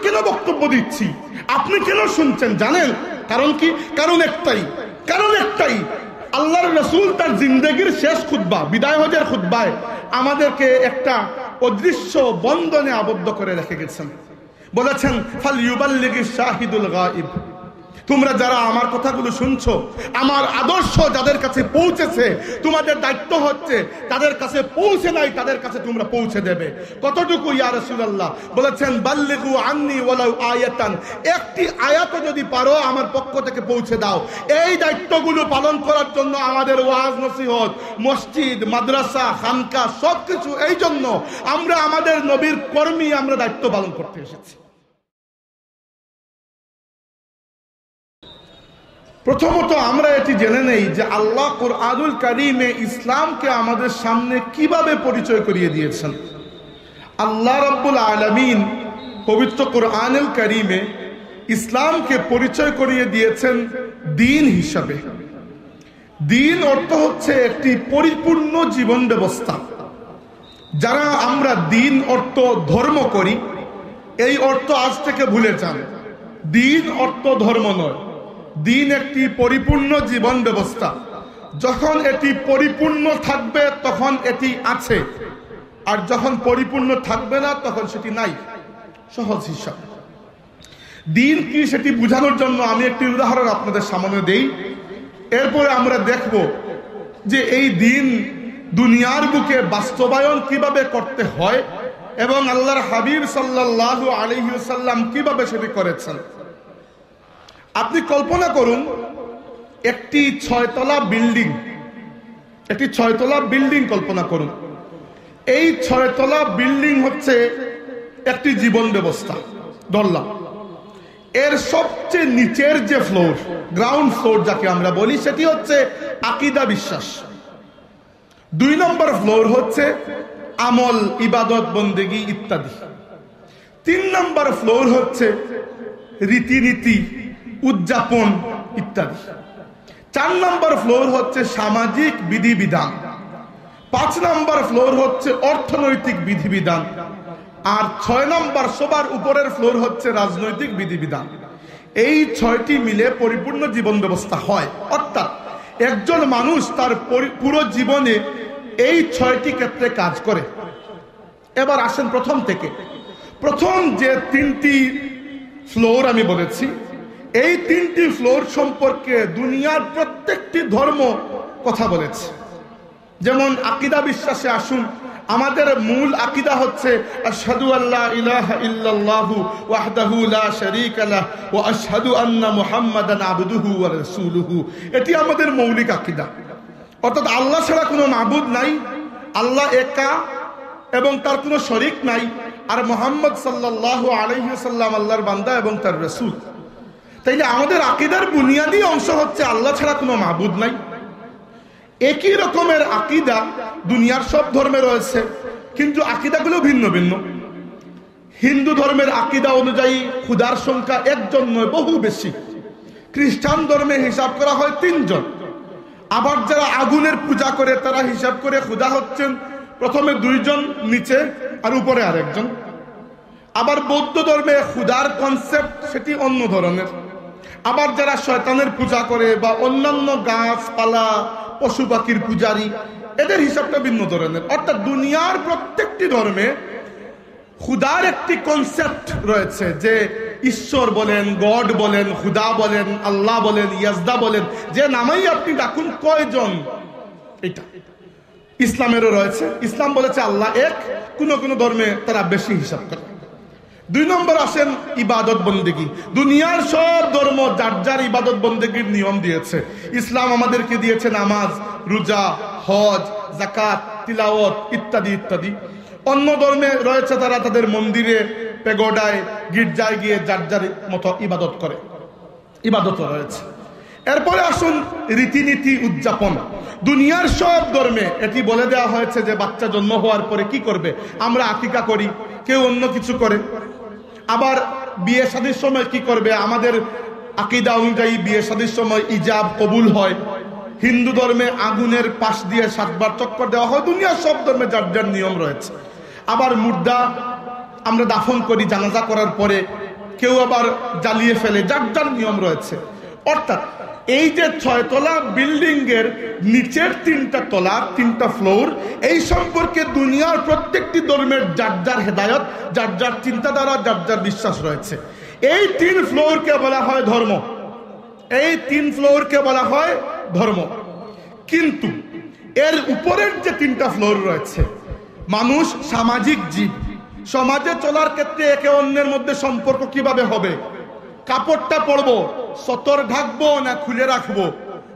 কেন বক্তব্য দিচ্ছি, আপনি কেন শুনছেন জানেন? কারণ কি? কারণ একটাই, আল্লাহর রাসূল তার জিন্দেগির শেষ খুতবা, বিদায় হজের খুতবায় আমাদেরকে একটা অদৃশ্য বন্ধনে আবদ্ধ করে রেখে গেছেন। বলেছেন, ফালইউবাল্লিগিশ শাহিদুল গায়ব, তোমরা যারা আমার কথাগুলো শুনছো, আমার আদর্শ যাদের কাছে পৌঁছেছে, তোমাদের দায়িত্ব হচ্ছে তাদের কাছে পৌঁছে নাই, তাদের কাছে তোমরা পৌঁছে দেবে। কতটুকু ইয়া রাসূলুল্লাহ? বলেছেন, বাল্লিগু আন্নি ওয়ালাউ আয়াতান, একটি আয়াত যদি পারো আমার পক্ষ থেকে পৌঁছে দাও। এই দায়িত্বগুলো পালন করার জন্য আমাদের ওয়াজ নসিহত, মসজিদ, মাদ্রাসা, খানকা সবকিছু, এই জন্য আমরা আমাদের নবীর কর্মী, আমরা দায়িত্ব পালন করতে এসেছি। প্রথমত আমরা এটি জেনে নেই যে আল্লাহ কুরআনুল কারীমে ইসলামকে আমাদের সামনে কিভাবে পরিচয় করিয়ে দিয়েছেন। আল্লাহ রাব্বুল আলামিন পবিত্র কুরআনুল কারীমে ইসলামকে পরিচয় করিয়ে দিয়েছেন দ্বীন হিসাবে। দ্বীন অর্থ হচ্ছে একটি পরিপূর্ণ জীবন ব্যবস্থা। যারা আমরা দ্বীন অর্থ ধর্ম করি, এই অর্থ আজ থেকে ভুলে যান। দ্বীন অর্থ ধর্ম নয়, দ্বীন একটি পরিপূর্ণ জীবন ব্যবস্থা। যখন এটি পরিপূর্ণ থাকবে তখন এটি আছে, আর যখন পরিপূর্ণ থাকবে না তখন সেটি নাই। সহজ হিসাব। দ্বীন কি সেটি বোঝানোর জন্য আমি একটি উদাহরণ আপনাদের সামনে দেই, এরপরে আমরা দেখব যে এই দ্বীন দুনিয়ার বুকে বাস্তবায়ন কিভাবে করতে হয় এবং আল্লাহর হাবিব সাল্লাল্লাহু আলাইহি ওয়াসাল্লাম কিভাবে সেটি করেছেন। আপনি কল্পনা করুন একটি 6তলা বিল্ডিং, একটি 6তলা বিল্ডিং কল্পনা করুন। এই 6তলা বিল্ডিং হচ্ছে একটি জীবন ব্যবস্থা ধরলাম। এর সবচেয়ে নিচের যে ফ্লোর, গ্রাউন্ড ফ্লোর যাকে আমরা বলি, সেটি হচ্ছে আকীদা, বিশ্বাস। 2 নম্বর ফ্লোর হচ্ছে আমল, ইবাদত, বন্দেগী ইত্যাদি। 3 নম্বর ফ্লোর হচ্ছে রীতিনীতি, উদযাপন ইত্যাদি। 4 নম্বর ফ্লোর হচ্ছে সামাজিক বিধিবিধান। 5 নম্বর ফ্লোর হচ্ছে অর্থনৈতিক বিধিবিধান। আর 6 নম্বর সবার উপরের ফ্লোর হচ্ছে রাজনৈতিক বিধিবিধান। এই 6টি মিলে পরিপূর্ণ জীবন ব্যবস্থা হয়। অর্থাৎ একজন মানুষ তার পুরো জীবনে এই 6টি ক্ষেত্রে কাজ করে। এবার আসেন প্রথম থেকে। প্রথম যে 3টি ফ্লোর আমি বলেছি, এই 3টি ফ্লোর সম্পর্কে দুনিয়ার প্রত্যেকটি ধর্ম কথা বলেছে। যেমন আকীদা, বিশ্বাসে আসুন, আমাদের মূল আকীদা হচ্ছে আশহাদু আল্লা ইলাহা ইল্লাল্লাহু ওয়াহদাহু লা শারীকা লাহু ওয়া আশহাদু আন্না মুহাম্মাদান আবদুহু ওয়া রাসূলুহু। এটি আমাদের মৌলিক আকীদা। অর্থাৎ আল্লাহ ছাড়া কোনো মাবুদ নাই, আল্লাহ একা এবং তার কোনো শরীক নাই, আর মুহাম্মদ সাল্লাল্লাহু আলাইহি ওয়াসাল্লাম আল্লাহর বান্দা এবং তার রাসূল। তাইলে আমাদের আকীদার বুনিয়াদী অংশ হচ্ছে আল্লাহ ছাড়া কোনো মাবুদ নাই। একই রকমের আকীদা দুনিয়ার সব ধর্মে রয়েছে, কিন্তু আকীদাগুলো ভিন্ন ভিন্ন। হিন্দু ধর্মের আকীদা অনুযায়ী খুদার সংখ্যা 1 জন নয়, বহু বেশি। খ্রিস্টান ধর্মে হিসাব করা হয় 3 জন। আবার যারা আগুনের পূজা করে তারা হিসাব করে খুদা হচ্ছেন প্রথমে 2 জন, নিচে আর উপরে আরেকজন। আবার বৌদ্ধ ধর্মে খুদার কনসেপ্ট সেটি অন্য ধরনের। আবার যারা শয়তানের পূজা করে বা অন্যান্য গাছপালা, পশু পাখির পূজারী, এদের হিসাবটা ভিন্ন ধরনের। অর্থাৎ দুনিয়ার প্রত্যেকটি ধর্মে খুদার একটি কনসেপ্ট রয়েছে, যে ঈশ্বর বলেন, গড বলেন, খুদা বলেন, আল্লাহ বলেন, ইয়াজদা বলেন, যে নামেই আপনি ডাকুন, কয়জন, এটা ইসলামেরও রয়েছে। ইসলাম বলেছে আল্লাহ এক, কোন কোন ধর্মে তারা বেশি হিসাব করে। 2 নম্বর আসেন ইবাদত বন্দেগী। দুনিয়ার সব ধর্ম যার যার ইবাদত বন্দেগীর নিয়ম দিয়েছে। ইসলাম আমাদেরকে দিয়েছে নামাজ, রোজা, হজ, যাকাত, তিলাওয়াত ইত্যাদি ইত্যাদি। অন্য ধর্মে রয়েছে তারা তাদের মন্দিরে, পেগোডায়, গির্জায় গিয়ে যার যার মতো ইবাদত করে, ইবাদত রয়েছে। এরপরে আসুন রীতিনীতি, উদযাপন। দুনিয়ার সব ধর্মে এটি বলে দেওয়া হয়েছে যে বাচ্চা জন্ম হওয়ার পরে কি করবে। আমরা আকিকা করি, কেউ অন্য কিছু করে। আবার বিয়ে শাদীর সময় কি করবে, আমাদের আকীদা অনুযায়ী বিয়ে শাদীর সময় ইজাব কবুল হয়। হিন্দু ধর্মে আগুনের পাশ দিয়ে 7 বার চক্কর দেওয়া হয়। দুনিয়ার সব ধর্মে যার যার নিয়ম রয়েছে। আবার মুর্দা আমরা দাফন করি, জানাজা করার পরে কেউ আবার জ্বালিয়ে ফেলে, যার যার নিয়ম রয়েছে। অর্থাৎ এই যে 6 তলা বিল্ডিং এর নিচের 3টা তলা, 3টা ফ্লোর, এই সম্পর্কে দুনিয়ার প্রত্যেকটি ধর্মের যার যার হেদায়ত, যার যার চিন্তাধারা, যার যার বিশ্বাস রয়েছে। এই 3 ফ্লোরকে বলা হয় ধর্ম, এই 3 ফ্লোরকে বলা হয় ধর্ম। কিন্তু এর উপরের যে 3টা ফ্লোর রয়েছে, মানুষ সামাজিক জীব, সমাজে চলার ক্ষেত্রে একে অন্যের মধ্যে সম্পর্ক কিভাবে হবে, কাপড়টা পরবো, সতর ঢাকবো না খুলে রাখবো,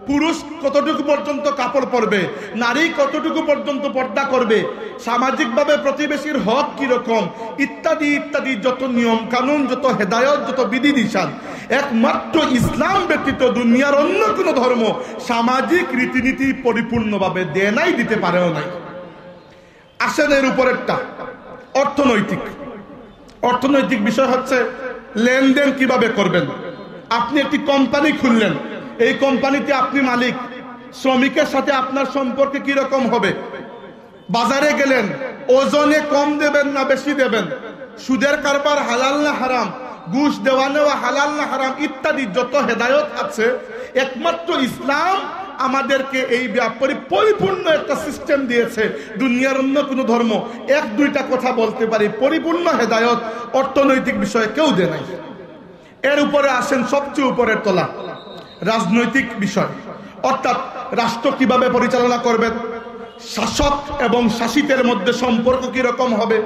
পুরুষ কতটুকু পর্যন্ত কাপড় পরবে, নারী কতটুকু পর্যন্ত পর্দা করবে, সামাজিকভাবে প্রতিবেশীর হক কিরকম, ইত্যাদি ইত্যাদি যত নিয়ম কানুন, যত হেদায়ত, যত বিধিনিষেধ, একমাত্র ইসলাম ব্যতীত দুনিয়ার অন্য কোনো ধর্ম সামাজিক রীতিনীতি পরিপূর্ণভাবে দেয় নাই, দিতে পারেও নাই। আসেন এর উপরেরটা, অর্থনৈতিক। অর্থনৈতিক বিষয় হচ্ছে লেনদেন কিভাবে করবেন। আপনি একটি কোম্পানি খুললেন, এই কোম্পানিতে আপনি মালিক, শ্রমিকের সাথে আপনার সম্পর্ক কিরকম হবে। বাজারে গেলেন, ওজনে কম দেবেন না বেশি দেবেন, সুদের কারবার হালাল না হারাম, ঘুষ দেওয়া নেওয়া হালাল না হারাম, ইত্যাদি যত হেদায়ত আছে, একমাত্র ইসলাম আমাদেরকে এই ব্যাপারে পরিপূর্ণ একটা সিস্টেম দিয়েছে। দুনিয়ার অন্য কোনো ধর্ম 1-2টা কথা বলতে পারি, পরিপূর্ণ হেদায়ত অর্থনৈতিক বিষয়ে কেউ দেয় নাই। এর উপরে আসেন সবচেয়ে উপরের তলা, রাজনৈতিক বিষয়। অর্থাৎ রাষ্ট্র কিভাবে পরিচালনা করবেন, শাসক এবং শাসিতের মধ্যে সম্পর্ক কিরকম হবে,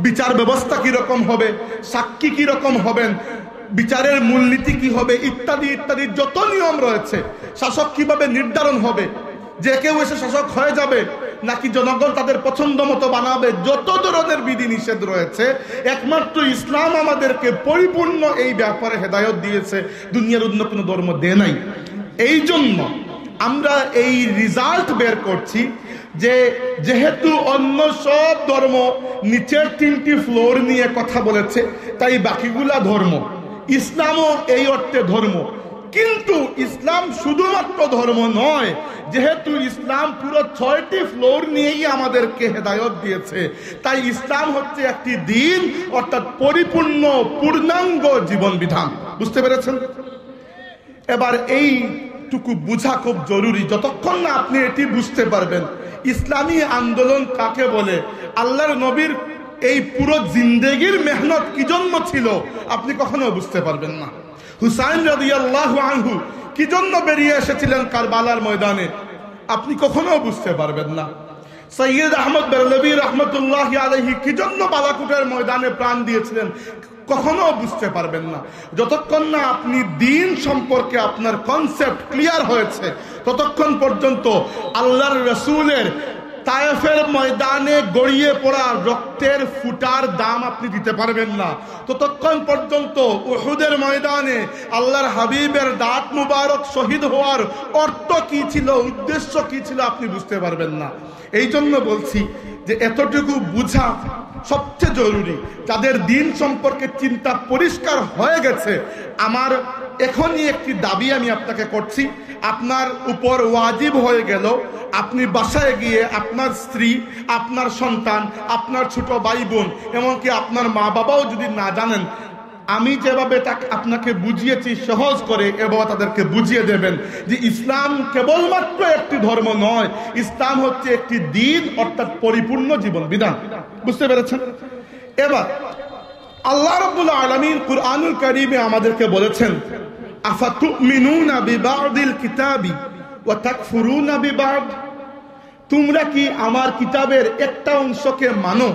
বিচার ব্যবস্থা কিরকম হবে, সাক্ষী কিরকম হবেন, বিচারের মূলনীতি কি হবে, ইত্যাদি ইত্যাদি যত নিয়ম রয়েছে, শাসক কিভাবে নির্ধারণ হবে, যে কেউ এসে শাসক হয়ে যাবে নাকি জনগণ তাদের পছন্দ মতো বানাবে, যত ধরনের বিধি নিষেধ রয়েছে, একমাত্র ইসলাম আমাদেরকে পরিপূর্ণ এই ব্যাপারে হেদায়ত দিয়েছে, দুনিয়ার অন্য কোনো ধর্ম দেয় নাই। এই জন্য আমরা এই রেজাল্ট বের করছি যে যেহেতু অন্য সব ধর্ম নিচের 3টি ফ্লোর নিয়ে কথা বলেছে, তাই বাকিগুলা ধর্ম, ইসলামও এই অর্থে ধর্ম। কিন্তু ইসলাম শুধুমাত্র ধর্ম নয়, যেহেতু ইসলাম পুরো 6টি ফ্লোর নিয়েই আমাদেরকে হেদায়ত দিয়েছে, তাই ইসলাম হচ্ছে একটি দিন, অর্থাৎ পরিপূর্ণ পূর্ণাঙ্গ জীবন বিধান। বুঝতে পেরেছেন? এবার এইটুকু বোঝা খুব জরুরি। যতক্ষণ না আপনি এটি বুঝতে পারবেন ইসলামী আন্দোলন কাকে বলে, আল্লাহর নবীর এই পুরো জিন্দেগির মেহনত কি জন্য ছিল, আপনি কখনো বুঝতে পারবেন না। হুসাইন রাদিয়াল্লাহু আনহু কি জন্য বেরিয়ে এসেছিলেন কারবালার ময়দানে, আপনি কখনো বুঝতে পারবেন না। সৈয়দ আহমদ বেরলভী রহমতুল্লাহি আলাইহি কি জন্য বালাকোটের ময়দানে প্রাণ দিয়েছিলেন, কখনো বুঝতে পারবেন না। যতক্ষণ না আপনি দ্বীন সম্পর্কে আপনার কনসেপ্ট ক্লিয়ার হয়েছে, ততক্ষণ পর্যন্ত আল্লাহর রাসূলের তায়েফের ময়দানে গড়িয়ে পড়া রক্তের ফুটার দাম আপনি দিতে পারবেন না। ততক্ষণ পর্যন্ত উহুদের ময়দানে আল্লাহর হাবিবের দাঁত মুবারক শহীদ হওয়ার অর্থ কি ছিল, উদ্দেশ্য কি ছিল, আপনি বুঝতে পারবেন না। এই জন্য বলছি যে এতটুকু বুঝা সবচেয়ে জরুরি। যাদের দিন সম্পর্কে চিন্তা পরিষ্কার হয়ে গেছে, আমার এখনই একটি দাবি আমি আপনাকে করছি, আপনার উপর ওয়াজিব হয়ে গেল, আপনি বাসায় গিয়ে আপনার স্ত্রী, আপনার সন্তান, আপনার ছোট ভাই বোন, এমনকি আপনার মা বাবাও যদি না জানেন, আমি যেভাবে আপনাকে বুঝিয়েছি সহজ করে এভাবে তাদেরকে বুঝিয়ে দেবেন যে ইসলাম কেবলমাত্র একটি ধর্ম নয়, ইসলাম হচ্ছে একটি দিন, অর্থাৎ পরিপূর্ণ জীবন বিধান। বুঝতে পেরেছেন? এবার আল্লাহ রাব্বুল আলামিন কুরআনুল কারীমে আমাদেরকে বলেছেন, আফাতুমিনুনা বিবাদিল কিতাবি ওয়া তাকফুরুনা বিবাদ, তোমরা কি আমার কিতাবের একটা অংশকে মানো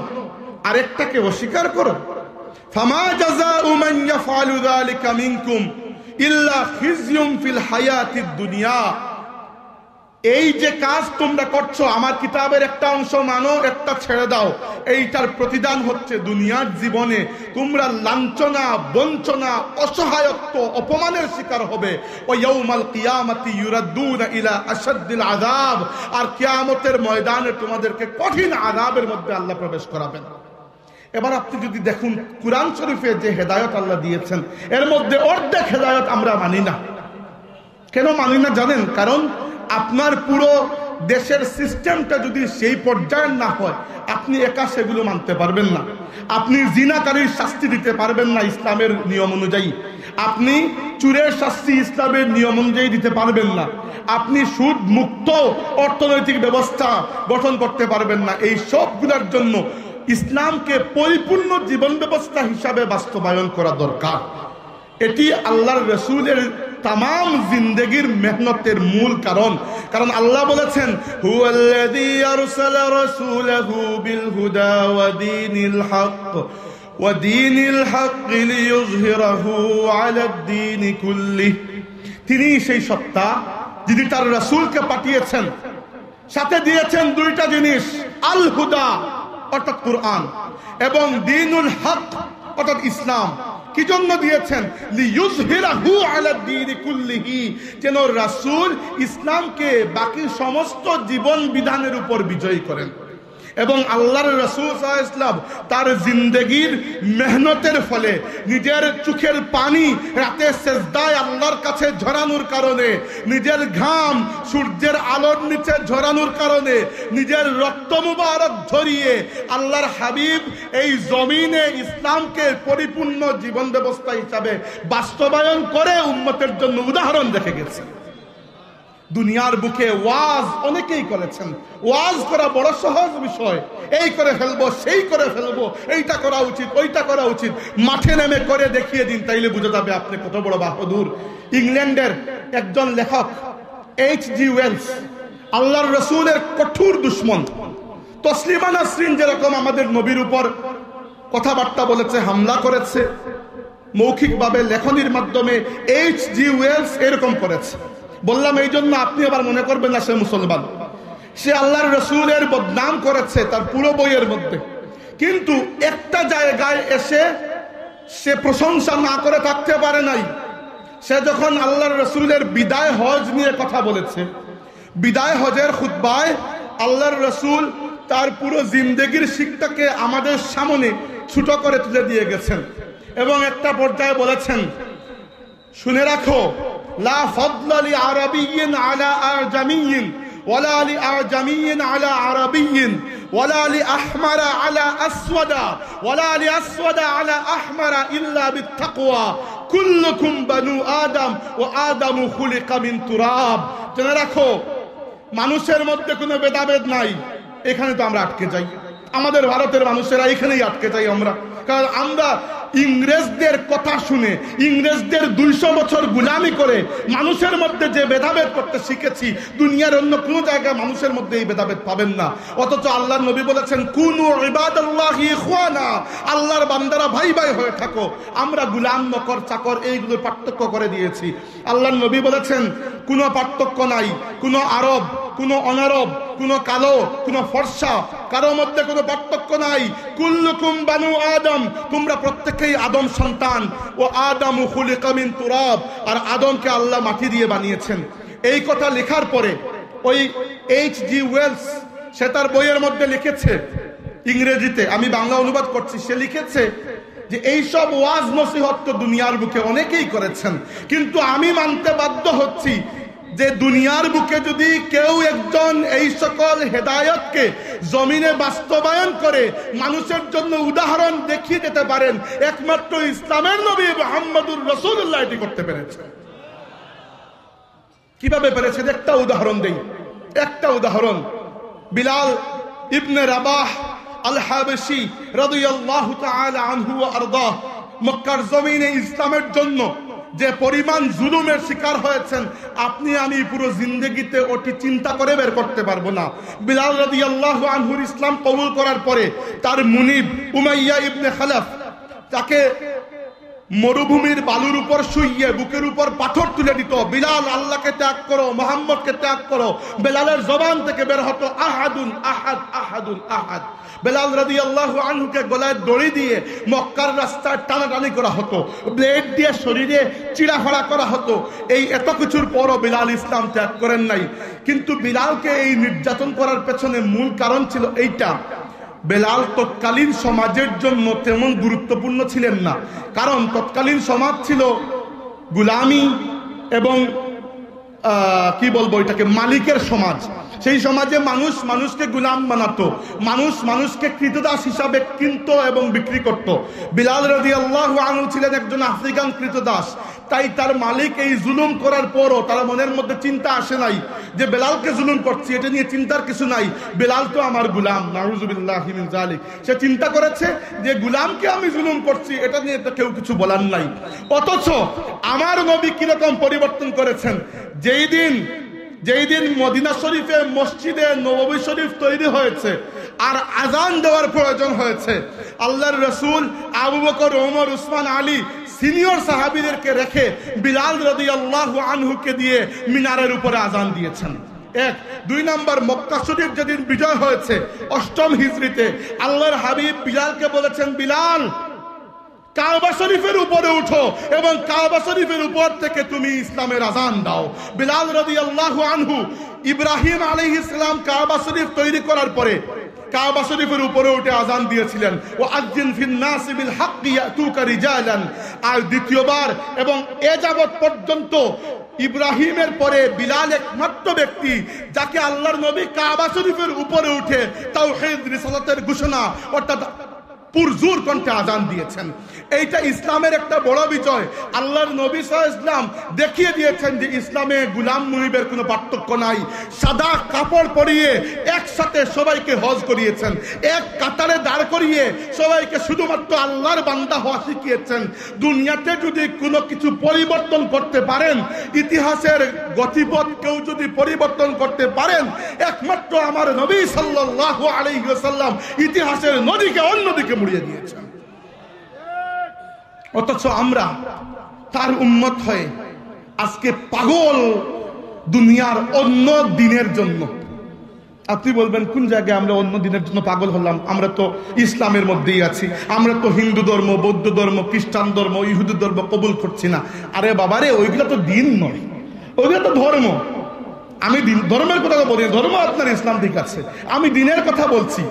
আর একটাকে অস্বীকার করো। ফামা জাযাউ মান ইয়াফআলু যালিকা মিনকুম ইল্লা খিজয়ুম ফিল হায়াতিদ দুনিয়া, এই যে কাজ তোমরা করছো, আমার কিতাবের একটা অংশ মানো, একটা ছেড়ে দাও, এইটার প্রতিদান হচ্ছে দুনিয়ার জীবনে তোমরা লাঞ্ছনা, বঞ্চনা, অসহায়ত্ব, অপমানের শিকার হবে। ওয়া ইয়াউমাল কিয়ামাতি ইউরাদ্দুনা ইলা আশাদ্দিল আযাব, আর কিয়ামতের ময়দানে তোমাদেরকে কঠিন আযাবের মধ্যে আল্লাহ প্রবেশ করাবেন। এবার আপনি যদি দেখুন কুরআন শরীফে যে হেদায়েত আল্লাহ দিয়েছেন, এর মধ্যে অর্ধেক হেদায়েত আমরা মানি না। কেন মানি না জানেন? কারণ আপনার পুরো দেশের সিস্টেমটা যদি সেই পর্যায়ের না হয়, আপনি একা সেগুলো মানতে পারবেন না। আপনি জিনাকারীর শাস্তি দিতে পারবেন না ইসলামের নিয়ম অনুযায়ী, আপনি চুরের শাস্তি ইসলামের নিয়ম অনুযায়ী দিতে পারবেন না, আপনি সুদ মুক্ত অর্থনৈতিক ব্যবস্থা গঠন করতে পারবেন না। এই সবগুলোর জন্য ইসলামকে পরিপূর্ণ জীবন ব্যবস্থা হিসাবে বাস্তবায়ন করা দরকার। এটি আল্লাহর রাসূলের তামাম জিন্দেগির মেহনতের মূল কারণ আল্লাহ বলেছেন, হুয়াল্লাযী আরসালা রাসূলাহু বিল হুদা ওয়া দীনিল হক লিইয়ুযহিরাহু আলাদ দীনি কুল্লিহি। তিনি সেই সত্তা যিনি তার রাসূলকে পাঠিয়েছেন, সাথে দিয়েছেন দুইটা জিনিস, আল হুদা অর্থাৎ কুরআন এবং দীনুল হক অর্থাৎ ইসলাম। কি জন্য দিয়েছেন? লিইয়ুযহিরাহু আলাদ দীনি কুল্লিহি, যেন রাসূল ইসলামকে বাকি সমস্ত জীবন বিধানের উপর বিজয়ী করেন। এবং আল্লাহর রাসূল সাল্লাল্লাহু আলাইহি ওয়াসাল্লাম তার জিন্দেগির মেহনতের ফলে, নিজের চোখের পানি রাতে সেজদায় আল্লাহর কাছে ঝরানোর কারণে, নিজের ঘাম সূর্যের আলোর নিচে ঝরানোর কারণে, নিজের রক্ত মুবারক ঝরিয়ে আল্লাহর হাবিব এই জমিনে ইসলামকে পরিপূর্ণ জীবন ব্যবস্থা হিসাবে বাস্তবায়ন করে উম্মতের জন্য উদাহরণ রেখে গেছেন। দুনিয়ার বুকে ওয়াজ অনেকেই করেছেন, ওয়াজ করা বড় সহজ বিষয়, এই করে ফেলবো সেই করে ফেলবো, এইটা করা উচিত ওইটা করা উচিত, মাঠে নেমে করে দেখিয়ে দিন, তাইলে বুঝে যাবে আপনি কত বড় বাহাদুর। ইংল্যান্ডের একজন লেখক H.G. ওয়েলস আল্লাহর রাসূলের কঠোর দুশমন। তসলিমা নাসরিন যেরকম আমাদের নবীর উপর কথাবার্তা বলেছে, হামলা করেছে, মৌখিকভাবে লেখনির মাধ্যমে H.G. ওয়েলস এরকম করেছে। বললাম এই জন্য আপনি আবার মনে করবেন না সে মুসলমান, সে আল্লাহর রাসূলের বদনাম করেছে তার পুরো বইয়ের মধ্যে, কিন্তু একটা জায়গায় এসে সে প্রশংসা না করে থাকতে পারে নাই। সে যখন আল্লাহর রাসূলের বিদায় হজ নিয়ে কথা বলেছে, বিদায় হজের খুতবায় আল্লাহর রাসূল তার পুরো জিন্দেগির শিক্ষাকে আমাদের সামনে ছোট করে তুলে দিয়ে গেছেন এবং একটা পর্যায়ে বলেছেন, শুনে রাখো, লা ফাদলা লি আরাবিয়্যিন আলা আরজামিয়্যিন ওয়ালা লি আরজামিয়্যিন আলা আরাবিয়্যিন ওয়ালা লি আহমারা আলা আসওয়াদা ওয়ালা লি আসওয়াদা আলা আহমারা ইল্লা বিত্তাকওয়া কুল্লুকুম বানু আদম ওয়া আদামু খুলিকা মিন তুরাব। জেনে রাখো, মানুষের মধ্যে কোনো ভেদাভেদ নাই। এখানে তো আমরা আটকে যাই, আমাদের ভারতের মানুষেরা এখানেই আটকে যাই আমরা, কারণ আমরা ইংরেজদের কথা শুনে, ইংরেজদের 200 বছর গুলামি করে মানুষের মধ্যে যে ভেদাভেদ করতে শিখেছি, দুনিয়ার অন্য কোনো জায়গায় মানুষের মধ্যে এই ভেদাভেদ পাবেন না। অথচ আল্লাহর নবী বলেছেন, কুনু ইবাদাল্লাহি ইখওয়ানা, আল্লাহর বান্দারা ভাই ভাই হয়ে থাকো। আমরা গুলাম, নকর, চাকর এইগুলোর পার্থক্য করে দিয়েছি। আল্লাহর নবী বলেছেন কোনো পার্থক্য নাই, কোনো আরব, কোনো অনারব, কোনো কালো, কোনো ফর্সা, কারো মধ্যে কোনো পার্থক্য নাই। কুল্লুকুম বানু আদম, তোমরা প্রত্যেকেই আদম সন্তান। ও আদামু খুলিকা মিন তুরাব, আর আদমকে আল্লাহ মাটি দিয়ে বানিয়েছেন। এই কথা লেখার পরে ওই H.G. ওয়েলস সে তার বইয়ের মধ্যে লিখেছে, ইংরেজিতে, আমি বাংলা অনুবাদ করছি, সে লিখেছে যে এইসব ওয়াজ নসিহত তো দুনিয়ার বুকে অনেকেই করেছেন, কিন্তু আমি মানতে বাধ্য হচ্ছি যে দুনিয়ার বুকে যদি কেউ একজন এই সকল হেদায়েতকে জমিনে বাস্তবায়ন করে মানুষের জন্য উদাহরণ দেখিয়ে দিতে পারেন, একমাত্র ইসলামের নবী মুহাম্মদুর রাসূলুল্লাহ এটি করতে পেরেছেন। কিভাবে পেরেছেন? একটা উদাহরণ দেই, একটা উদাহরণ। বিলাল ইবনে রাবাহ আল হাবশী রাদিয়াল্লাহু তাআলা আনহু ওয়া আরদাহ মক্কার জমিনে ইসলামের জন্য যে পরিমাণ জুলুমের শিকার হয়েছেন, আপনি আমি পুরো জিন্দেগিতে ওটি চিন্তা করে বের করতে পারবো না। বিলাল রাদিয়াল্লাহু আনহুর ইসলাম কবুল করার পরে তার মুনিব উমাইয়া ইবনে খালাফ তাকে মরুভূমির বালুর উপর শুইয়ে বুকের উপর পাথর তুলে দিত, বিলাল আল্লাহকে ত্যাগ করো, মুহাম্মদকে ত্যাগ করো। বেলালের জবান থেকে বের হতো আহাদুন আহাদ আহাদুন আহাদ। বেলাল রাদিয়াল্লাহু আনহুকে গলায় দড়ি দিয়ে মক্কার রাস্তায় টানাটানি করা হতো, ব্লেড দিয়ে শরীরে চিড়াফাড়া করা হতো। এই এত কিছুর পরও বিলাল ইসলাম ত্যাগ করেন নাই। কিন্তু বিলালকে এই নির্যাতন করার পেছনে মূল কারণ ছিল এইটা, বেলাল তৎকালীন সমাজের জন্য তেমন গুরুত্বপূর্ণ ছিলেন না। কারণ তৎকালীন সমাজ ছিল গুলামি এবং কি বলবো এটাকে, মালিকের সমাজ। সেই সমাজে মানুষ মানুষকে গোলাম বানাতো, মানুষ মানুষকে কৃতদাস হিসাবে কিনতো এবং বিক্রি করত। বিলাল রাদিয়াল্লাহু আনহু ছিলেন একজন আফ্রিকান কৃতদাস। তাই তার মালিক এই জুলুম করার পরও তার মনের মধ্যে চিন্তা আসে নাই যে বেলালকে জুলুম করছি, এটা নিয়ে চিন্তার কিছু নাই, বেলাল তো আমার গুলাম, নাউযুবিল্লাহি মিন যালিক। সে চিন্তা করেছে যে গুলামকে আমি জুলুম করছি, এটা নিয়ে তো কেউ কিছু বলার নাই। অথচ আমার নবী কিরকম পরিবর্তন করেছেন, যেই দিন মদিনা শরীফে মসজিদে নববী শরীফ তৈরি হয়েছে আর আজান দেওয়ার প্রয়োজন হয়েছে, আল্লাহর রাসূল আবু বকর, ওমর, উসমান, আলী সিনিয়র সাহাবীদেরকে রেখে বিলাল রাদিয়াল্লাহু আনহুকে দিয়ে মিনারের উপরে আজান দিয়েছেন। এক। দুই নম্বর, মক্কা শরীফ যেদিন বিজয় হয়েছে 8ম হিজরিতে, আল্লাহর হাবিব বিলালকে বলেছেন, বিলাল কাবা শরীফের উপরে উঠো এবং কাবা শরীফের উপর থেকে তুমি ইসলামের আজান দাও। বিলাল রাদিয়াল্লাহু আনহু ইব্রাহিম আলাইহিস সালাম কাবা শরীফ তৈরি করার পরে কাবা শরীফের উপরে উঠে আজান দিয়েছিলেন, ও আযিন ফিন নাস বিল হাক্কি ইয়াতুকা রিজালান। আর দ্বিতীয়বার এবং এ যাবত পর্যন্ত ইব্রাহিমের পরে বিলাল একমাত্র ব্যক্তি যাকে আল্লাহর নবী কাবা শরীফের উপরে উঠে তাওহীদ রিসালাতের ঘোষণা অর্থাৎ পুরজোর কণ্ঠে আজান দিয়েছেন। এইটা ইসলামের একটা বড় বিজয়। আল্লাহর নবী সাল্লাল্লাহু আলাইহি ওয়াসাল্লাম দেখিয়ে দিয়েছেন যে ইসলামে গোলাম মুনিবের কোনো পার্থক্য নাই। সাদা কাপড় পরিয়ে একসাথে সবাইকে হজ করিয়েছেন, এক কাতারে দাঁড় করিয়ে সবাইকে শুধুমাত্র আল্লাহর বান্দা হওয়া শিখিয়েছেন। দুনিয়াতে যদি কোনো কিছু পরিবর্তন করতে পারেন, ইতিহাসের গতিপথ কেউ যদি পরিবর্তন করতে পারেন, একমাত্র আমার নবী সাল্লাল্লাহু আলাইহি ওয়াসাল্লাম ইতিহাসের নদীকে অন্যদিকে মুড়িয়ে দিয়েছেন। অথচ আমরা তার উম্মত হয়ে আজকে পাগল দুনিয়ার অন্য দিনের জন্য। আপনি বলবেন কোন জায়গায় আমরা অন্য দিনের জন্য পাগল হলাম? আমরা তো ইসলামের মধ্যেই আছি, আমরা তো হিন্দু ধর্ম, বৌদ্ধ ধর্ম, খ্রিস্টান ধর্ম, ইহুদি ধর্ম কবুল করছি না। আরে বাবারে, ওইগুলো তো দিন নয়, ওইগুলো তো ধর্ম। আমি ধর্মের কথা বলি, ধর্ম আপনার ইসলাম ঠিক আছে, আমি দিনের কথা বলছি।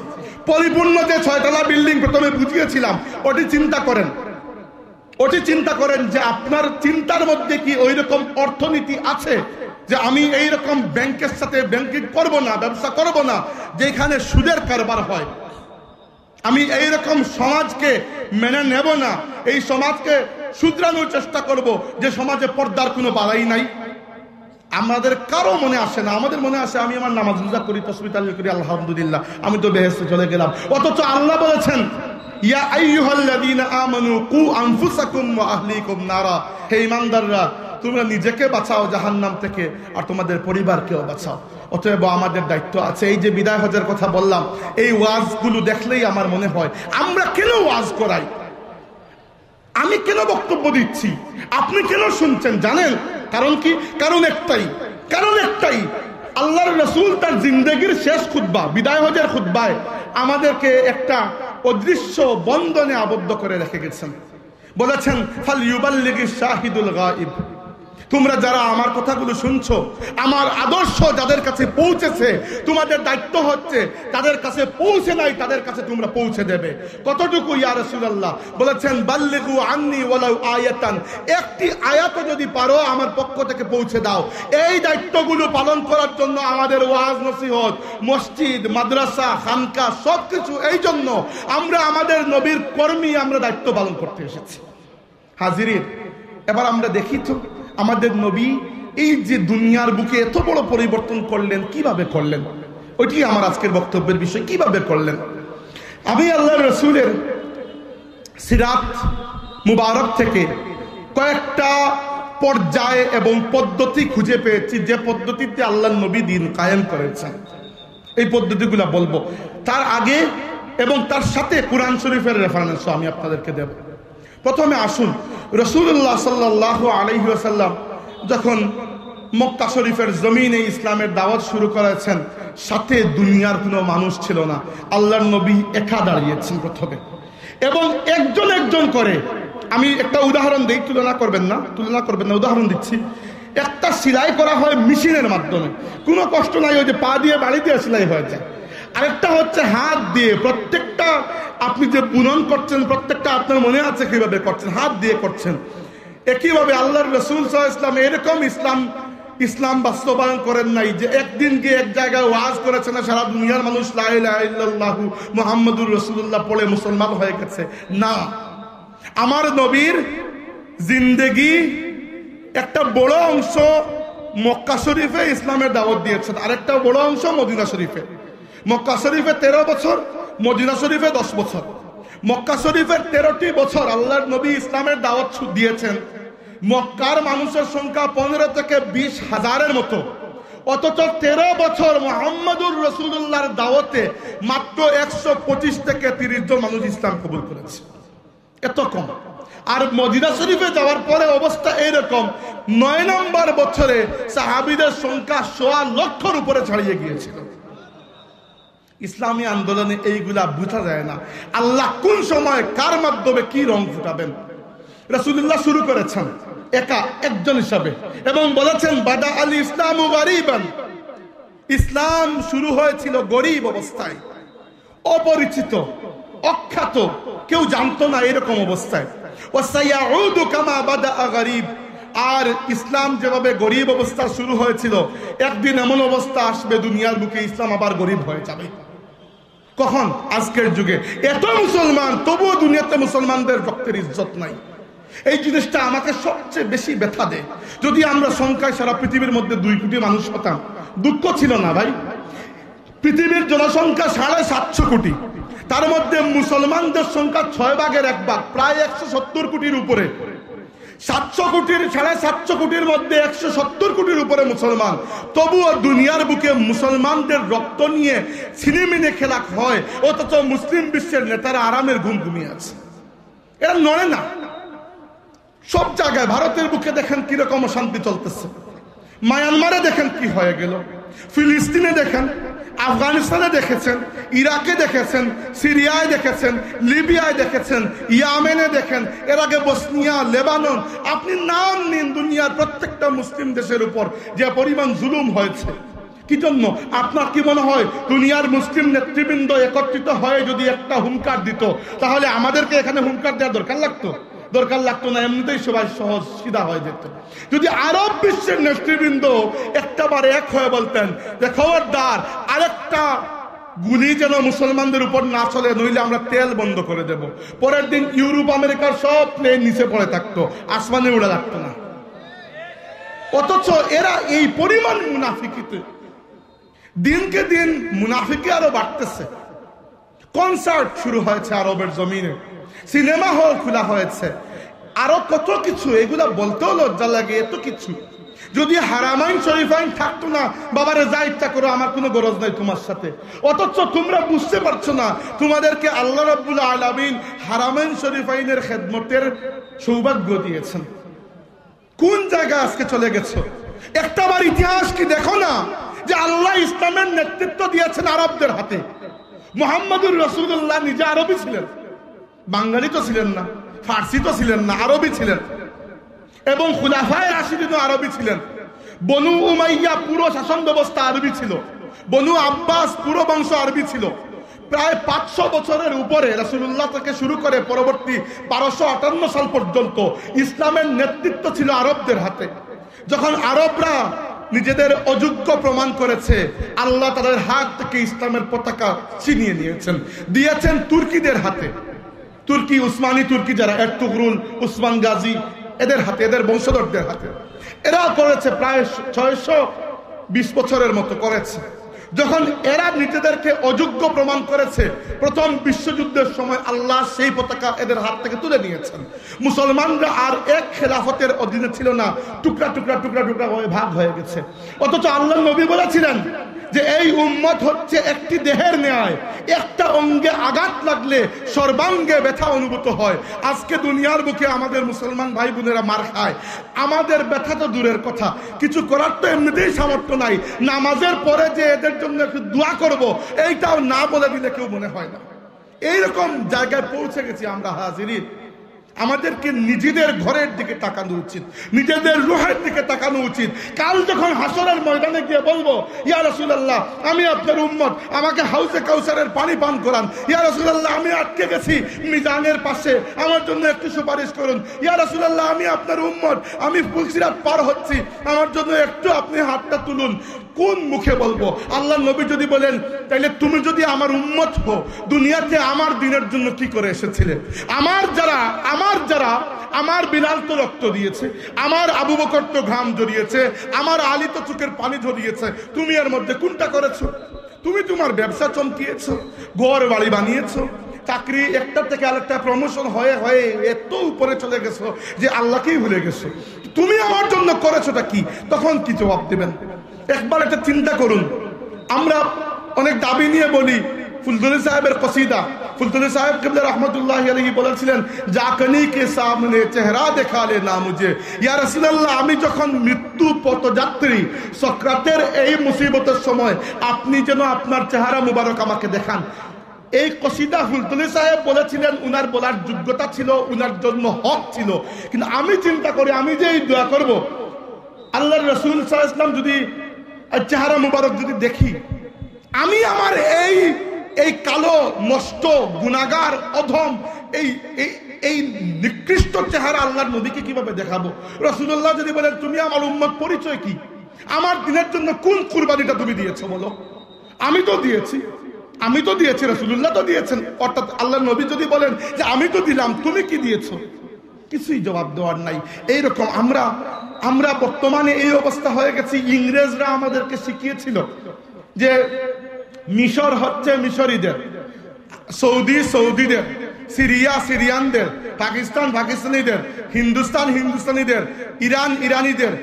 পরিপূর্ণ যে 6তলা বিল্ডিং প্রথমে বুঝিয়েছিলাম, ওটি চিন্তা করেন যে আপনার চিন্তার মধ্যে কি ওই রকম অর্থনীতি আছে যে আমি এই রকম ব্যাংকের সাথে ব্যাংকিং করব না, ব্যবসা করব না যেখানে সুদের কারবার হয়। আমি এই রকম সমাজকে মেনে নেব না, এই সমাজকে শুধরানোর চেষ্টা করব যে সমাজে পর্দার কোনো বালাই নাই। আমাদের কারো মনে আসে না, আমাদের মনে আসে আমি আমার নামাজ রোজা করি, তাসবিহ তাহলিল করি, আলহামদুলিল্লাহ, আমি তো বেহেশতে চলে গেলাম। অথচ আল্লাহ বলেছেন, ইয়া আইয়ুহাল্লাযীনা আমানু কু আনফুসাকুম ওয়া আহলিকুম নারা, হে ঈমানদাররা, তোমরা নিজেকে বাঁচাও জাহান্নাম থেকে আর তোমাদের পরিবারকেও বাঁচাও। অতএব আমাদের দায়িত্ব আছে। এই যে বিদায় হজের কথা বললাম, এই ওয়াজগুলো দেখলেই আমার মনে হয় আমরা কেন ওয়াজ করাই, আমি কেন বক্তব্য দিচ্ছি, আপনি কেন শুনছেন জানেন? কারণ কি? কারণ একটাই, আল্লাহর রাসূল তার জিন্দেগির শেষ খুতবা, বিদায় হজের খুতবায় আমাদেরকে একটা অদৃশ্য বন্ধনে আবদ্ধ করে রেখে গেছেন। বলেছেন, ফালইউবাল্লিগিশ শাহিদুল গায়ব, তোমরা যারা আমার কথাগুলো শুনছো, আমার আদর্শ যাদের কাছে পৌঁছেছে, তোমাদের দায়িত্ব হচ্ছে তাদের কাছে পৌঁছে নাই, তাদের কাছে তোমরা পৌঁছে দেবে। কতটুকু ইয়া রাসূলুল্লাহ? বলেছেন, বাল্লিগু আন্নি ওয়ালাউ আয়াতান, একটি আয়াত যদি পারো আমার পক্ষ থেকে পৌঁছে দাও। এই দায়িত্বগুলো পালন করার জন্য আমাদের ওয়াজ নসিহত, মসজিদ, মাদ্রাসা, খানকা সবকিছু, এই জন্য আমরা আমাদের নবীর কর্মী, আমরা দায়িত্ব পালন করতে এসেছি। হাজিরিন, এবার আমরা দেখি তো আমাদের নবী এই যে দুনিয়ার বুকে এত বড় পরিবর্তন করলেন, কিভাবে করলেন? ওইটি আমার আজকের বক্তব্যের বিষয়, কিভাবে করলেন। আমি আল্লাহর রাসূলের সিরাত মুবারক থেকে কয়েকটা পর্যায় এবং পদ্ধতি খুঁজে পেয়েছি, যে পদ্ধতিতে আল্লাহর নবী দিন কায়েম করেছেন। এই পদ্ধতিগুলো বলবো, তার আগে এবং তার সাথে কুরআন শরীফের রেফারেন্স আমি আপনাদেরকে দেব। প্রথমে আসুন, রাসূলুল্লাহ সাল্লাল্লাহু আলাইহি ওয়াসাল্লাম যখন মক্কা শরীফের জমিনে ইসলামের দাওয়াত শুরু করেছেন, সাথে দুনিয়ার কোনো মানুষ ছিল না, আল্লাহর নবী একা দাঁড়িয়েছেন প্রথমে, এবং একজন করে। আমি একটা উদাহরণ দিই, তুলনা করবেন না, উদাহরণ দিচ্ছি। একটা সেলাই করা হয় মেশিনের মাধ্যমে, কোনো কষ্ট নাই, ওই যে পা দিয়ে বাড়ি দিয়ে সেলাই হয়ে যায়। আরেকটা হচ্ছে হাত দিয়ে, প্রত্যেকটা আপনি যে বুনন করছেন প্রত্যেকটা আপনার মনে আছে কিভাবে করছেন, হাত দিয়ে করছেন। একইভাবে আল্লাহর রাসূল সাল্লাল্লাহু আলাইহি ওয়াসাল্লাম এরকম ইসলাম বাস্তবায়ন করেন নাই, যে একদিন গিয়ে এক জায়গায় ওয়াজ করেছেন না সারা দুনিয়ার মানুষ লা ইলাহা ইল্লাল্লাহু মুহাম্মাদুর রাসূলুল্লাহ পড়ে মুসলমান হয়ে গেছে। না, আমার নবীর জিন্দেগি একটা বড় অংশ মক্কা শরীফে ইসলামের দাওয়াত দিয়েছেন, আরেকটা বড় অংশ মদিনা শরীফে। মক্কা শরীফে 13 বছর, মদিনা শরীফে 10 বছর। মক্কা শরীফের 13টি বছর আল্লাহর নবী ইসলামের দাওয়াত দিয়েছেন। মক্কার মানুষের সংখ্যা 15 থেকে 20 হাজারের মতো, অথচ 13 বছর মুহাম্মাদুর রাসূলুল্লাহর দাওয়াতে মাত্র 125 থেকে 30 জন মানুষ ইসলাম কবুল করেছে, এত কম। আর মদিনা শরীফে যাওয়ার পরে অবস্থা এইরকম, 9 নম্বর বছরে সাহাবীদের সংখ্যা 1.25 লক্ষের উপরে ছাড়িয়ে গিয়েছিল। ইসলামী আন্দোলনে এইগুলা বোঝা যায় না, আল্লাহ কোন সময় কার মাধ্যমে কি রং ফুটাবেন। রাসূলুল্লাহ শুরু করেছেন একজন হিসাবে এবং বলেছেন বাদা আল ইসলামু গরীবান, ইসলাম শুরু হয়েছিল গরীব অবস্থায়, অপরিচিত, অখ্যাত, কেউ জানতো না, এরকম অবস্থায়। ওয়াসায়াউদু কামা বাদা গরীব, আর ইসলাম যেভাবে গরীব অবস্থা শুরু হয়েছিল, একদিন এমন অবস্থা আসবে দুনিয়ার বুকে ইসলাম আবার গরীব হয়ে যাবে। কখন? আজকের যুগে এত মুসলমান, তবুও দুনিয়াতে মুসলমানদের রক্তের ইজ্জত নাই। এই জিনিসটা আমাকে সবচেয়ে বেশি ব্যথা দেয়। যদি আমরা সংখ্যায় সারা পৃথিবীর মধ্যে 2 কোটি মানুষ হতাম, দুঃখ ছিল না ভাই। পৃথিবীর জনসংখ্যা 750 কোটি, তার মধ্যে মুসলমানদের সংখ্যা 6 ভাগের 1 ভাগ, প্রায় 170 কোটির উপরে। 700 কোটির 750 কোটির মধ্যে 170 কোটির উপরে মুসলমান, তবুও দুনিয়ার বুকে মুসলমানদের রক্ত নিয়ে ছিনিমিনি খেলা হয়, অথচ মুসলিম বিশ্বের নেতারা আরামের ঘুম ঘুমিয়ে আছে। এরা নড়ে না। সব জায়গায় ভারতের বুকে দেখেন কিরকম অশান্তি চলতেছে, মায়ানমারে দেখেন কি হয়ে গেল, ফিলিস্তিনে দেখেন, আফগানিস্তানে দেখেছেন, ইরাকে দেখেছেন, সিরিয়ায় দেখেছেন, লিবিয়ায় দেখেছেন, ইয়েমেনে দেখেন, এর আগে বসনিয়া, লেবানন, আপনি নাম নিন, দুনিয়ার প্রত্যেকটা মুসলিম দেশের উপর যে পরিমাণ জুলুম হয়েছে। কি জন্য? আপনার কি মনে হয় দুনিয়ার মুসলিম নেতৃবৃন্দ একত্রিত হয়ে যদি একটা হুঙ্কার দিত, তাহলে আমাদেরকে এখানে হুঙ্কার দেওয়ার দরকার লাগতো? দরকার লাগতো না, এমনিতেই সবাই সহজ সিধা হয়ে যেত। যদি আরব বিশ্বের নেতৃবৃন্দ একটাবার এক হয়ে বলতেন যে খবরদার আরেকটা গুলি যেন মুসলমানদের উপর না চলে, নইলে আমরা তেল বন্ধ করে দেব, পরের দিন ইউরোপ আমেরিকার সব প্লেন নিচে পড়ে থাকতো, আসমানে উড়ে লাগতো না। অথচ এরা এই পরিমাণ মুনাফিকিতে, দিনকে দিন মুনাফিকি আরো বাড়তেছে। কনসার্ট শুরু হয়েছে আরবের জমিনে, সিনেমা হল খোলা হয়েছে, আরো কত কিছু, এগুলা বলতেও লজ্জা লাগে। এত কিছু যদি হারামাইন শরীফাইন থাকতো না, বাবারে যা ইচ্ছা করো, আমার কোনো গরজ নাই তোমার সাথে। অথচ তোমরা বুঝতে পারছো না, তোমাদেরকে আল্লাহ রাব্বুল আলামিন হারামাইন শরীফাইনের খেদমতের সৌভাগ্য দিয়েছেন। কোন জায়গায় আজকে চলে গেছো? একটাবার ইতিহাস কি দেখো না, যে আল্লাহ ইসলামের নেতৃত্ব দিয়েছেন আরবদের হাতে। মুহাম্মাদুর রাসূলুল্লাহ নিজে আরবি ছিলেন, বাঙালি তো ছিলেন না, ফার্সি তো ছিলেন না, আরবি ছিলেন। এবং খুলাফায়ে রাশিদিনও আরবি ছিলেন। বনু উমাইয়া পুরো শাসন ব্যবস্থা আরবি ছিল, বনু আব্বাস পুরো বংশ আরবি ছিল। প্রায় 500 বছরের উপরে রাসূলুল্লাহ থেকে শুরু করে পরবর্তী 1258 সাল পর্যন্ত ইসলামের নেতৃত্ব ছিল আরবদের হাতে। যখন আরবরা নিজেদের অযোগ্য প্রমাণ করেছে, আল্লাহ তাদের হাত থেকে ইসলামের পতাকা ছিনিয়ে নিয়েছেন, দিয়েছেন তুর্কিদের হাতে। তুর্কি, উসমানী তুর্কি যারা, এরতুগরুল, উসমান গাজী, এদের হাতে, এদের বংশধরদের হাতে। এরা করেছে প্রায় 620 বছরের মতো করেছে। যখন এরা নিজেদেরকে অযোগ্য প্রমাণ করেছে, প্রথম বিশ্বযুদ্ধের সময় আল্লাহ সেই পতাকা এদের হাত থেকে তুলে নিয়েছেন। মুসলমানরা আর এক খেলাফতের অধীনে ছিল না, টুকরা টুকরা টুকরা টুকরা হয়ে ভাগ হয়ে গেছে। অথচ আল্লাহ নবী বলেছিলেন যে এই উম্মত হচ্ছে একটি দেহের ন্যায়, একটা অঙ্গে আঘাত লাগলে সর্বাঙ্গে ব্যথা অনুভূত হয়। আজকে দুনিয়ার বুকে আমাদের মুসলমান ভাই বোনেরা মার খায়, আমাদের ব্যথা তো দূরের কথা, কিছু করার তো এমনিতেই সামর্থ্য নাই। নামাজের পরে যে এদের জন্য একটু দোয়া করব, এইটাও না বলে দিলে কেউ মনে হয় না। এইরকম জায়গায় পৌঁছে গেছি আমরা হাজিরিন। আমাদেরকে নিজেদের ঘরের দিকে তাকানো উচিত, নিজেদের রূহের দিকে তাকানো উচিত। কাল যখন হাসরের ময়দানে গিয়ে বলবো, ইয়া রাসূলুল্লাহ আমি আপনার উম্মত, আমাকে হাউজে কাউসারের পানি পান করান। ইয়া রাসূলুল্লাহ আমি আটকে গেছি মিজানের পাশে, আমার জন্য একটু সুপারিশ করুন। ইয়া রাসূলুল্লাহ আমি আপনার উম্মত, আমি ফুলসিরাত পার হচ্ছি, আমার জন্য একটু আপনি হাতটা তুলুন। কোন মুখে বলবো? আল্লাহ নবী যদি বলেন, তাইলে তুমি যদি আমার উম্মত হো, দুনিয়াতে আমার দিনের জন্য কি করে এসেছিলে? আমার যারা আমার বিলাল তো রক্ত দিয়েছে, আমার আবু বকর তো ঘাম ঝরিয়েছে, আমার আলী তো চোখের পানি ঝরিয়েছে, তুমি এর মধ্যে কোনটা করেছো? তুমি তোমার ব্যবসা চমকিয়েছো, ঘর বাড়ি বানিয়েছো, চাকরি একটা থেকে আরেকটা প্রমোশন হয়ে হয়ে এত উপরে চলে গেছো যে আল্লাহকেই ভুলে গেছো। তুমি আমার জন্য করেছোটা কি? তখন কি জবাব দেবেন? একবার একটা চিন্তা করুন। আমরা অনেক দাবি নিয়ে বলি, ফুলতলি সাহেবের কসিদা, ফুলতলি সাহেব কিবলা রহমতুল্লাহি আলাইহি বলেছিলেন, জাকনি কে সামনে চেহারা দেখা লে না মুঝে। ইয়া রাসূলুল্লাহ আমি যখন মৃত্যু পথযাত্রী, সক্রাতের এই মুসিবতের সময় আপনি যেন আপনার চেহারা মুবারক আমাকে দেখান। এই কসিদা ফুলতলি সাহেব বলেছিলেন, উনার বলার যোগ্যতা ছিল, উনার জন্য হক ছিল। কিন্তু আমি চিন্তা করি, আমি যে এই দোয়া করব, আল্লাহর রাসূল সাল্লাল্লাহু আলাইহি ওয়াসাল্লাম যদি চেহারা মুবারক যদি দেখি, আমি আমার এই কালো নষ্ট গুনাহগার অধম এই নিকৃষ্ট চেহারা আল্লাহর নবীকে কিভাবে দেখাবো? রাসূলুল্লাহ যদি বলেন, তুমি আমার উম্মত, পরিচয় কি? আমার দিনের জন্য কোন কুরবানিটা তুমি দিয়েছো বলো? আমি তো দিয়েছি, রাসূলুল্লাহ তো দিয়েছেন। অর্থাৎ আল্লাহর নবী যদি বলেন যে আমি তো দিলাম, তুমি কি দিয়েছো? কিছুই জবাব দেওয়ার নাই। এইরকম আমরা বর্তমানে এই অবস্থা হয়ে গেছি। ইংরেজরা আমাদেরকে শিখিয়েছিল যে মিশর হচ্ছে মিশরীদের, সৌদি সৌদিদের, সিরিয়া সিরিয়ানদের, পাকিস্তান পাকিস্তানিদের, হিন্দুস্তান হিন্দুস্তানিদের, ইরান ইরানিদের।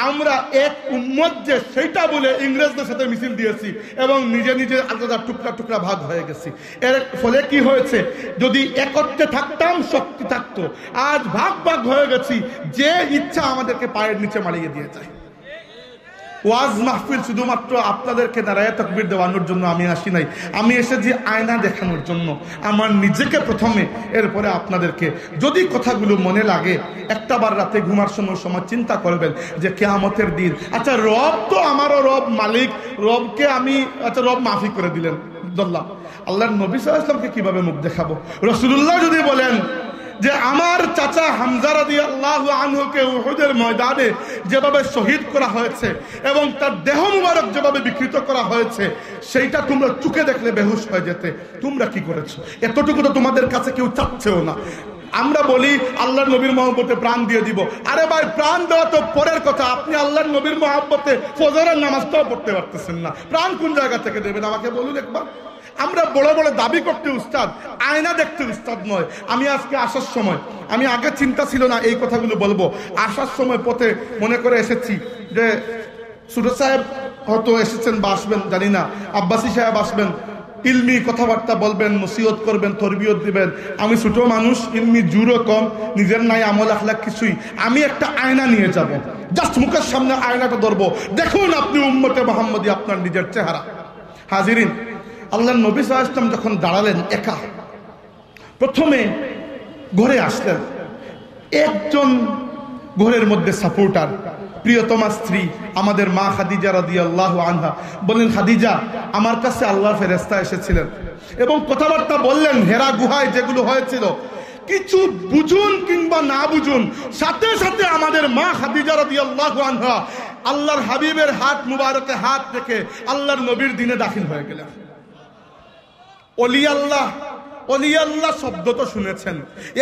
আমরা এক উম্মত যে সেইটা বলে ইংরেজদের সাথে মিছিল দিয়েছি এবং নিজে নিজে আলাদা টুকরা টুকরা ভাগ হয়ে গেছি। এর ফলে কি হয়েছে? যদি একত্রে থাকতাম শক্তি থাকতো। আজ ভাগ ভাগ হয়ে গেছি, যে ইচ্ছা আমাদেরকে পায়ের নিচে মারিয়ে দিয়ে যায়। ওয়াজ মাহফিল শুধুমাত্র আপনাদেরকে নারায়ে তাকবীর দেওয়ানোর জন্য আমি আসি নাই, আমি এসেছি আয়না দেখানোর জন্য, আমার নিজেকে প্রথমে, এরপরে আপনাদেরকে। যদি কথাগুলো মনে লাগে, একটাবার রাতে ঘুমার সময় চিন্তা করবেন যে কিয়ামতের দিন, আচ্ছা রব তো আমারও রব, মালিক, রবকে আমি রব মাফি করে দিলেন, ধরলাম, আল্লাহর নবী সাল্লাল্লাহু আলাইহি ওয়াসাল্লামকে কিভাবে মুখ দেখাবো? রাসূলুল্লাহ যদি বলেন যে আমার চাচা হামজা রাদিয়াল্লাহু আনহুকে উহুদের ময়দানে যেভাবে শহীদ করা হয়েছে এবং তার দেহ মুবারক যেভাবে বিকৃত করা হয়েছে, সেইটা তোমরা চোখে দেখলে বেহুশ হয়ে যেতে, তোমরা কি করেছো? এতটুকু তো তোমাদের কাছে কেউ চাচ্ছেও না। আমরা বলি আল্লাহর নবীর মহব্বতে প্রাণ দিয়ে দিব। আরে ভাই, প্রাণ দেওয়া তো পরের কথা, আপনি আল্লাহর নবীর মহব্বতে ফজরের নামাজটাও পড়তে পারতেছেন না, প্রাণ কোন জায়গা থেকে দেবেন আমাকে বলুন একবার। আমরা বড় বড় দাবি করতে উস্তাদ, আয়না দেখতে উস্তাদ নয়। আমি আজকে আসার সময়, আমি আগে চিন্তা ছিল না এই কথাগুলো বলবো, আসার সময় পথে মনে করে এসেছি যে সুরজ সাহেব হয়তো এসেছেন বা আসবেন জানি না, আব্বাসী সাহেব আসবেন, ইলমি কথাবার্তা বলবেন, নসিহত করবেন, তরবিয়ত দিবেন। আমি ছোট মানুষ, ইলমি জুরও কম, নিজের নাই আমল আখলাক কিছুই। আমি একটা আয়না নিয়ে যাব, জাস্ট মুখের সামনে আয়নাটা ধরবো, দেখুন আপনি উম্মতে মুহাম্মদী, আপনার নিজের চেহারা। হাজিরিন, আল্লাহর নবী সাল্লাল্লাহু আলাইহি ওয়াসাল্লাম যখন দাঁড়ালেন একা, প্রথমে ঘরে আসলেন, একজন ঘরের মধ্যে সাপোর্টার, প্রিয়তমা স্ত্রী আমাদের মা খাদিজা রাদিয়াল্লাহু আনহা। বললেন, খাদিজা, আমার কাছে আল্লাহর ফেরেশতা এসেছিলেন এবং কথাবার্তা বললেন হেরা গুহায় যেগুলো হয়েছিল। কিছু বুঝুন কিংবা না বুঝুন, সাথে সাথে আমাদের মা খাদিজা রাদিয়াল্লাহু আনহা আল্লাহর হাবিবের হাত মুবারকে হাত রেখে আল্লাহর নবীর দিনে দাখিল হয়ে গেলেন। ওলি আল্লাহ শব্দ তো শুনেছেন,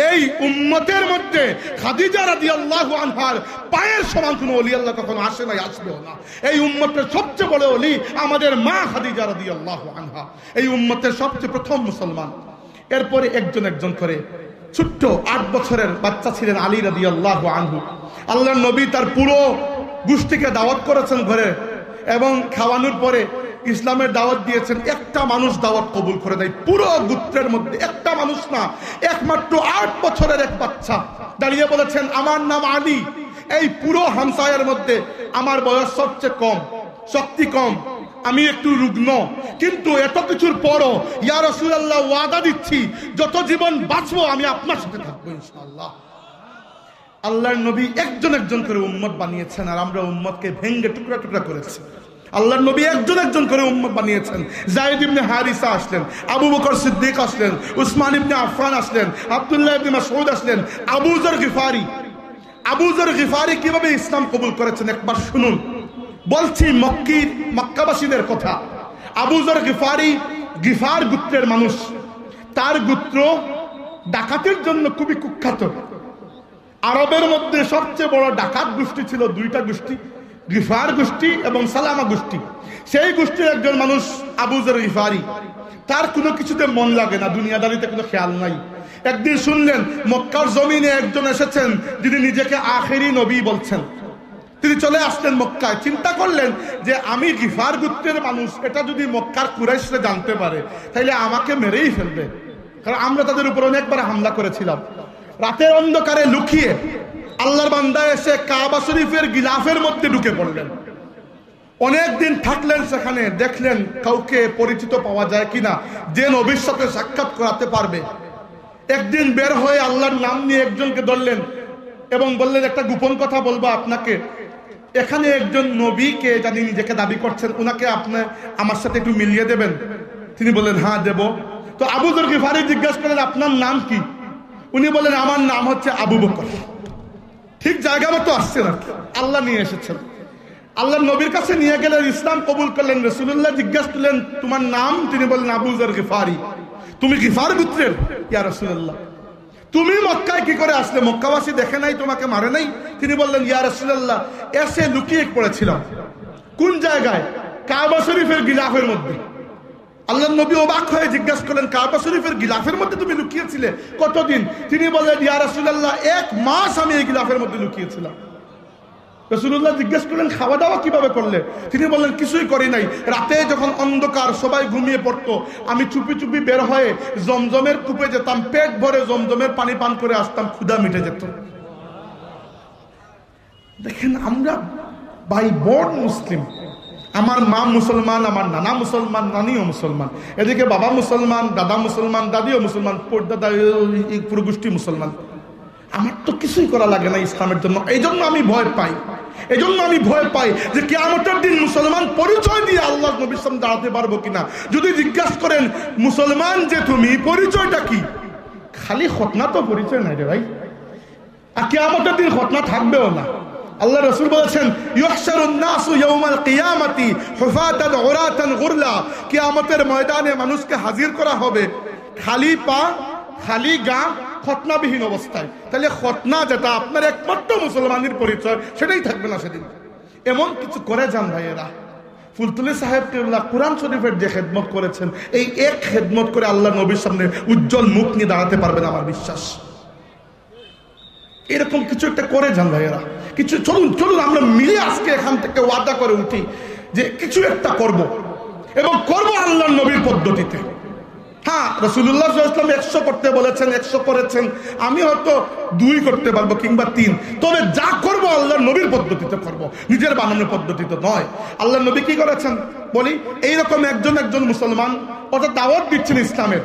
এই উম্মতের মধ্যে খাদিজা রাদিয়াল্লাহু আনহার পায়ের সমান কোনো ওলি আল্লাহ কখনো আসে নাই, আসবেও না। এই উম্মতের সবচেয়ে বড় ওলি আমাদের মা খাদিজা রাদিয়াল্লাহু আনহা, এই উম্মতের সবচেয়ে প্রথম মুসলমান। এরপরে একজন একজন করে ছোট্ট 8 বছরের বাচ্চা ছিলেন আলী রাদিয়াল্লাহু আনহু। আল্লাহর নবী তার পুরো গোষ্ঠীকে দাওয়াত করেছেন ঘরে এবং খাওয়ানোর পরে ইসলামের দাওয়াত দিয়েছেন। একটা মানুষ দাওয়াত কবুল করে দেয়, পুরো গোত্রের মধ্যে একটা মানুষ না, একমাত্র 8 বছরের এক বাচ্চা দাঁড়িয়ে বলেছেন, আমার নাম আলী। এই পুরো হামসায়ের মধ্যে আমার বয়স সবচেয়ে কম, শক্তি কম, আমি একটু রুগ্ন, কিন্তু এত কিছুর পরও ইয়া রাসূলুল্লাহ ওয়াদা দিচ্ছি যত জীবন বাঁচবো আমি আপনার সাথে থাকবো ইনশাআল্লাহ। আল্লাহর নবী একজন একজন করে উম্মত বানিয়েছেন, আর আমরা উম্মতকে ভেঙ্গে টুকরা টুকরা করেছি। আল্লাহর নবী একজন একজন করে উম্মত বানিয়েছেন। যায়েদ ইবনে হারিসা আসলেন, আবু বকর সিদ্দিক আসলেন, উসমান ইবনে আফফান আসলেন, আব্দুল্লাহ ইবনে মাসউদ আসলেন, আবু যর গিফারি কিভাবে ইসলাম কবুল করেছেন একবার শুনুন। বলছি মক্কাবাসীদের কথা। আবু যর গিফারি গিফার গোত্রের মানুষ। তার গোত্র ডাকাতের জন্য খুবই কুখ্যাত। আরবের মধ্যে সবচেয়ে বড় ডাকাত গোষ্ঠী ছিল দুইটা গোষ্ঠী, গিফার গোষ্ঠী এবং সালামা গোষ্ঠী। সেই গোষ্ঠীর একজন মানুষ আবু যর গিফারি। তার কোনো কিছুতে মন লাগে না, দুনিয়াদারিতে কোনো খেয়াল নাই। একদিন শুনলেন মক্কার জমিনে একজন এসেছেন যিনি নিজেকে আখেরি নবী বলছেন। তিনি চলে আসলেন মক্কায়। চিন্তা করলেন যে আমি গিফার গোত্রের মানুষ, এটা যদি মক্কার কুরাইশরা জানতে পারে তাহলে আমাকে মেরেই ফেলবে, কারণ আমরা তাদের উপর অনেকবার হামলা করেছিলাম। রাতের অন্ধকারে লুকিয়ে আল্লাহর বান্দা এসে কাবা শরীফের গিলাফের মধ্যে ঢুকে পড়লেন। অনেকদিন থাকলেন সেখানে, দেখলেন কাউকে পরিচিত পাওয়া যায় কিনা যে নবীর সাথে সাক্ষাৎ করাতে পারবে। একদিন বের হয়ে আল্লাহর নাম নিয়ে একজনকে ধরলেন এবং বললেন একটা গোপন কথা বলবো আপনাকে। এখানে একজন নবীকে জানি নিজেকে দাবি করছেন, উনাকে আপনি আমার সাথে একটু মিলিয়ে দেবেন। তিনি বললেন হ্যাঁ দেব। তো আবু যর গিফারি জিজ্ঞাসা করলেন আপনার নাম কি? উনি বলেন আমার নাম হচ্ছে আবু বকর। ঠিক জায়গা মতো আসছেন আর কি, আল্লাহ নিয়ে এসেছেন। আল্লাহ নবীর কাছে নিয়ে গেলেন, ইসলাম কবুল করলেন। রাসূলুল্লাহ জিজ্ঞাসা করলেন তোমার নাম? তিনি বললেন আবু যর গিফারি। তুমি গিফার গোত্রের? ইয়া রাসূলুল্লাহ তুমি মক্কায় কি করে আসলে? মক্কাবাসী দেখে নাই, তোমাকে মারে নাই? তিনি বললেন ইয়া রাসূলুল্লাহ এসে লুকিয়ে পড়েছিলাম। কোন জায়গায়? কাবা শরীফের গিলাফের মধ্যে। আল্লাহ নবী অবাক হয়ে জিজ্ঞাসা করলেন কাবা শরীফের গিলাফের মধ্যে তুমি লুকিয়েছিলে কতদিন? তিনি বললেন ইয়া রাসূলুল্লাহ 1 মাস আমি এই গিলাফের মধ্যে লুকিয়েছিলাম। রাসূলুল্লাহ জিজ্ঞেস করলেন খাওয়া দাওয়া কিভাবে করলে? তিনি বললেন কিছুই করি নাই। রাতে যখন অন্ধকার সবাই ঘুমিয়ে পড়তো, আমি চুপি চুপি বের হয়ে জমজমের কূপে যেতাম, পেট ভরে জমজমের পানি পান করে আসতাম, ক্ষুধা মিটে যেত। দেখেন আমরা বাই বর্ন মুসলিম। আমার মা মুসলমান, আমার নানা মুসলমান, নানিও মুসলমান, এদিকে বাবা মুসলমান, দাদা মুসলমান, দাদিও মুসলমান, পরদাদা পুরো গোষ্ঠী মুসলমান। আমার তো কিছুই করা লাগে না ইসলামের জন্য। এই জন্য আমি ভয় পাই যে কিয়ামতের দিন মুসলমান পরিচয় দিয়ে আল্লাহর নবীর সামনে দাঁড়াতে পারবো কিনা। যদি জিজ্ঞাসা করেন মুসলমান যে তুমি, পরিচয়টা কি? খালি খতনা তো পরিচয় নাই রে ভাই। আর কিয়ামতের দিন খতনা থাকবেও না। আল্লাহ রাসূল বলেছেন ইউহশারুন নাসু ইয়াউমাল কিয়ামাতি হুফাতান উরাতান গুরলা। কিয়ামতের ময়দানে মানুষকে হাজির করা হবে খালি পা, খালি গা, খতনাবিহীন অবস্থায়। তাহলে খতনা যেটা আপনার একমাত্র মুসলমানের পরিচয়, সেটাই থাকবে না সেদিন। এমন কিছু করে যান ভাইয়েরা। ফুলতুলি সাহেব কেবলা কোরআন শরীফের যে খেদমত করেছেন, এই এক খেদমত করে আল্লাহ নবীর সামনে উজ্জ্বল মুখ নিয়ে দাঁড়াতে পারবেন আমার বিশ্বাস। এরকম কিছু একটা করে যান ভাইয়েরা। কিছু চলুন আমরা মিলে আজকে এখান থেকে ওয়াদা করে উঠি যে কিছু একটা করব, এবং করব আল্লাহর নবীর পদ্ধতিতে। হ্যাঁ, রাসূলুল্লাহ সাল্লাল্লাহু আলাইহি ওয়াসাল্লাম 100 করতে বলেছেন, 100 করেছেন। আমি হয়তো 2 করতে পারবো কিংবা 3। তবে যা করব আল্লাহর নবীর পদ্ধতিতে করব, নিজের বানানোর পদ্ধতিতে নয়। আল্লাহর নবী কি করেছেন বলি? এইরকম একজন মুসলমান অর্থাৎ দাওয়াত দিচ্ছেন ইসলামের।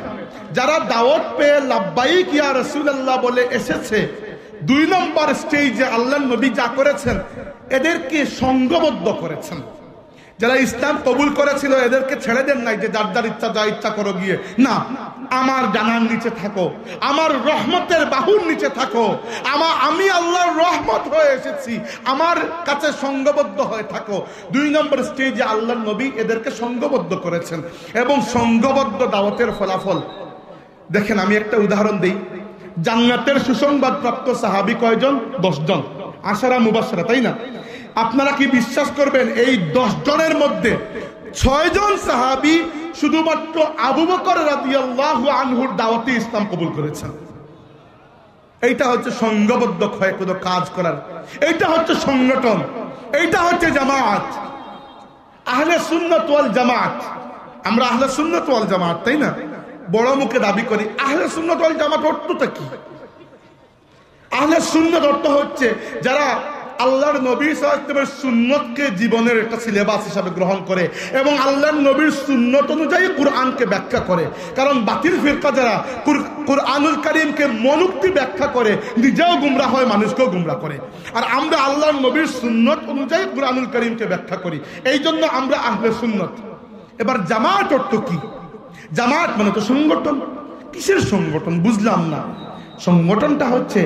যারা দাওয়াত পেয়ে লাব্বাইক ইয়া রাসূলুল্লাহ বলে এসেছে, 2 নম্বর স্টেজে আল্লাহর নবী যা করেছেন এদেরকে সংঘবদ্ধ করেছেন। যারা ইসলাম কবুল করেছিল এদেরকে ছেড়ে দেন নাই যে যার যার ইচ্ছা যা ইচ্ছা করো গিয়ে। না, আমার জানার নিচে থাকো, আমার রহমতের বাহুর নিচে থাকো। আমি আল্লাহর রহমত হয়ে এসেছি, আমার কাছে সংঘবদ্ধ হয়ে থাকো। 2 নম্বর স্টেজে আল্লাহর নবী এদেরকে সংঘবদ্ধ করেছেন, এবং সংঘবদ্ধ দাওয়াতের ফলাফল দেখেন। আমি একটা উদাহরণ দিই। জান্নাতের সুসংবাদ প্রাপ্ত সাহাবী কয়জন? 10 জন। আশারা মুবাশশারা, তাই না? আপনারা কি বিশ্বাস করবেন এই 10 জনের মধ্যে 6 জন সাহাবী শুধুমাত্র আবু বকর রাদিয়াল্লাহু আনহুর দাওয়াতে ইসলাম কবুল করেছেন। এইটা হচ্ছে সংঘবদ্ধ হয়ে কোনো কাজ করার, এইটা হচ্ছে সংগঠন, এইটা হচ্ছে জামাত, আহলে সুন্নাত ওয়াল জামাত। আমরা আহলে সুন্নাত ওয়াল জামাত, তাই না? বড় মুখে দাবি করি। আহলে সুন্নাত ওয়াল জামাত অর্থটা কি? আহলে সুন্নাত অর্থ হচ্ছে যারা আল্লাহর নবী সাল্লাল্লাহু আলাইহি ওয়াসাল্লামের সুন্নতকে জীবনের একটা সিলেবাস হিসাবে গ্রহণ করে এবং আল্লাহর নবীর সুন্নত অনুযায়ী কুরআনকে ব্যাখ্যা করে। কারণ বাতিল ফিরকা যারা কুরআনুল কারীমকে মনোক্তি ব্যাখ্যা করে নিজেও গুমরাহ হয়, মানুষকেও গুমরাহ করে। আর আমরা আল্লাহর নবীর সুন্নত অনুযায়ী কুরআনুল কারীমকে ব্যাখ্যা করি, এই জন্য আমরা আহলে সুন্নত। এবার জামাত অর্থ কি? জামাত মানে তো সংগঠন। কিসের সংগঠন বুঝলাম না। সংগঠনটা হচ্ছে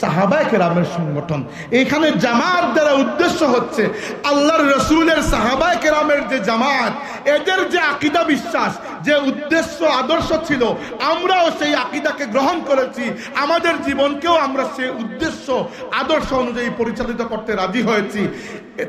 সাহাবায়ে কেরামের সংগঠন। এখানে জামাত দ্বারা উদ্দেশ্য হচ্ছে আল্লাহর রাসূলের সাহাবায়ে কেরামের যে জামাত, এদের যে আকীদা বিশ্বাস, যে উদ্দেশ্য আদর্শ ছিল, আমরাও সেই আকীদাকে গ্রহণ করেছি, আমাদের জীবনকেও আমরা সেই উদ্দেশ্য আদর্শ অনুযায়ী পরিচালিত করতে রাজি হয়েছি।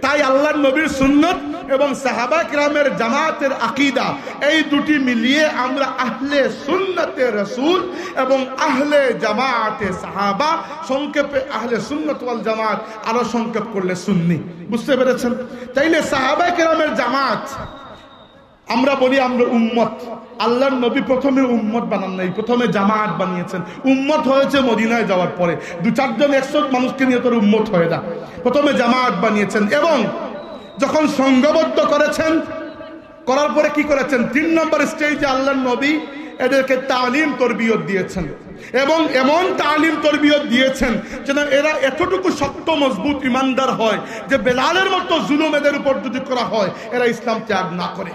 তাই আল্লাহর নবীর সুন্নত এবং সাহাবায়ে কেরামের জামাতের আকীদা, এই দুটি মিলিয়ে আমরা আহলে সুন্নতে রাসূল এবং আহলে জামাতে সাহাবা, সংক্ষেপে আহলে সুন্নাত ওয়াল জামাত, আরো সংক্ষেপ করলে সুন্নি। বুঝতে পেরেছেন? তাইলে সাহাবায়ে কেরামের জামাত, আমরা বলি আমরা উম্মত। আল্লাহর নবী প্রথমে উম্মত বানান নাই, প্রথমে জামাত বানিয়েছেন। উম্মত হয়েছে মদিনায় যাওয়ার পরে, 2-4 জন 100 মানুষকে নিয়ে তোর উম্মত হয়ে না। প্রথমে জামাত বানিয়েছেন এবং যখন সংঘবদ্ধ করেছেন, করার পরে কি করেছেন? 3 নম্বর স্টেজে আল্লাহর নবী এদেরকে তালিম তরবিয়ত দিয়েছেন এবং এমন তালিম তরবিয়ত দিয়েছেন যেন এরা এতটুকু শক্ত মজবুত ইমানদার হয় যে বেলালের মতো জুলুম এদের উপর যদি করা হয় এরা ইসলাম ত্যাগ না করে।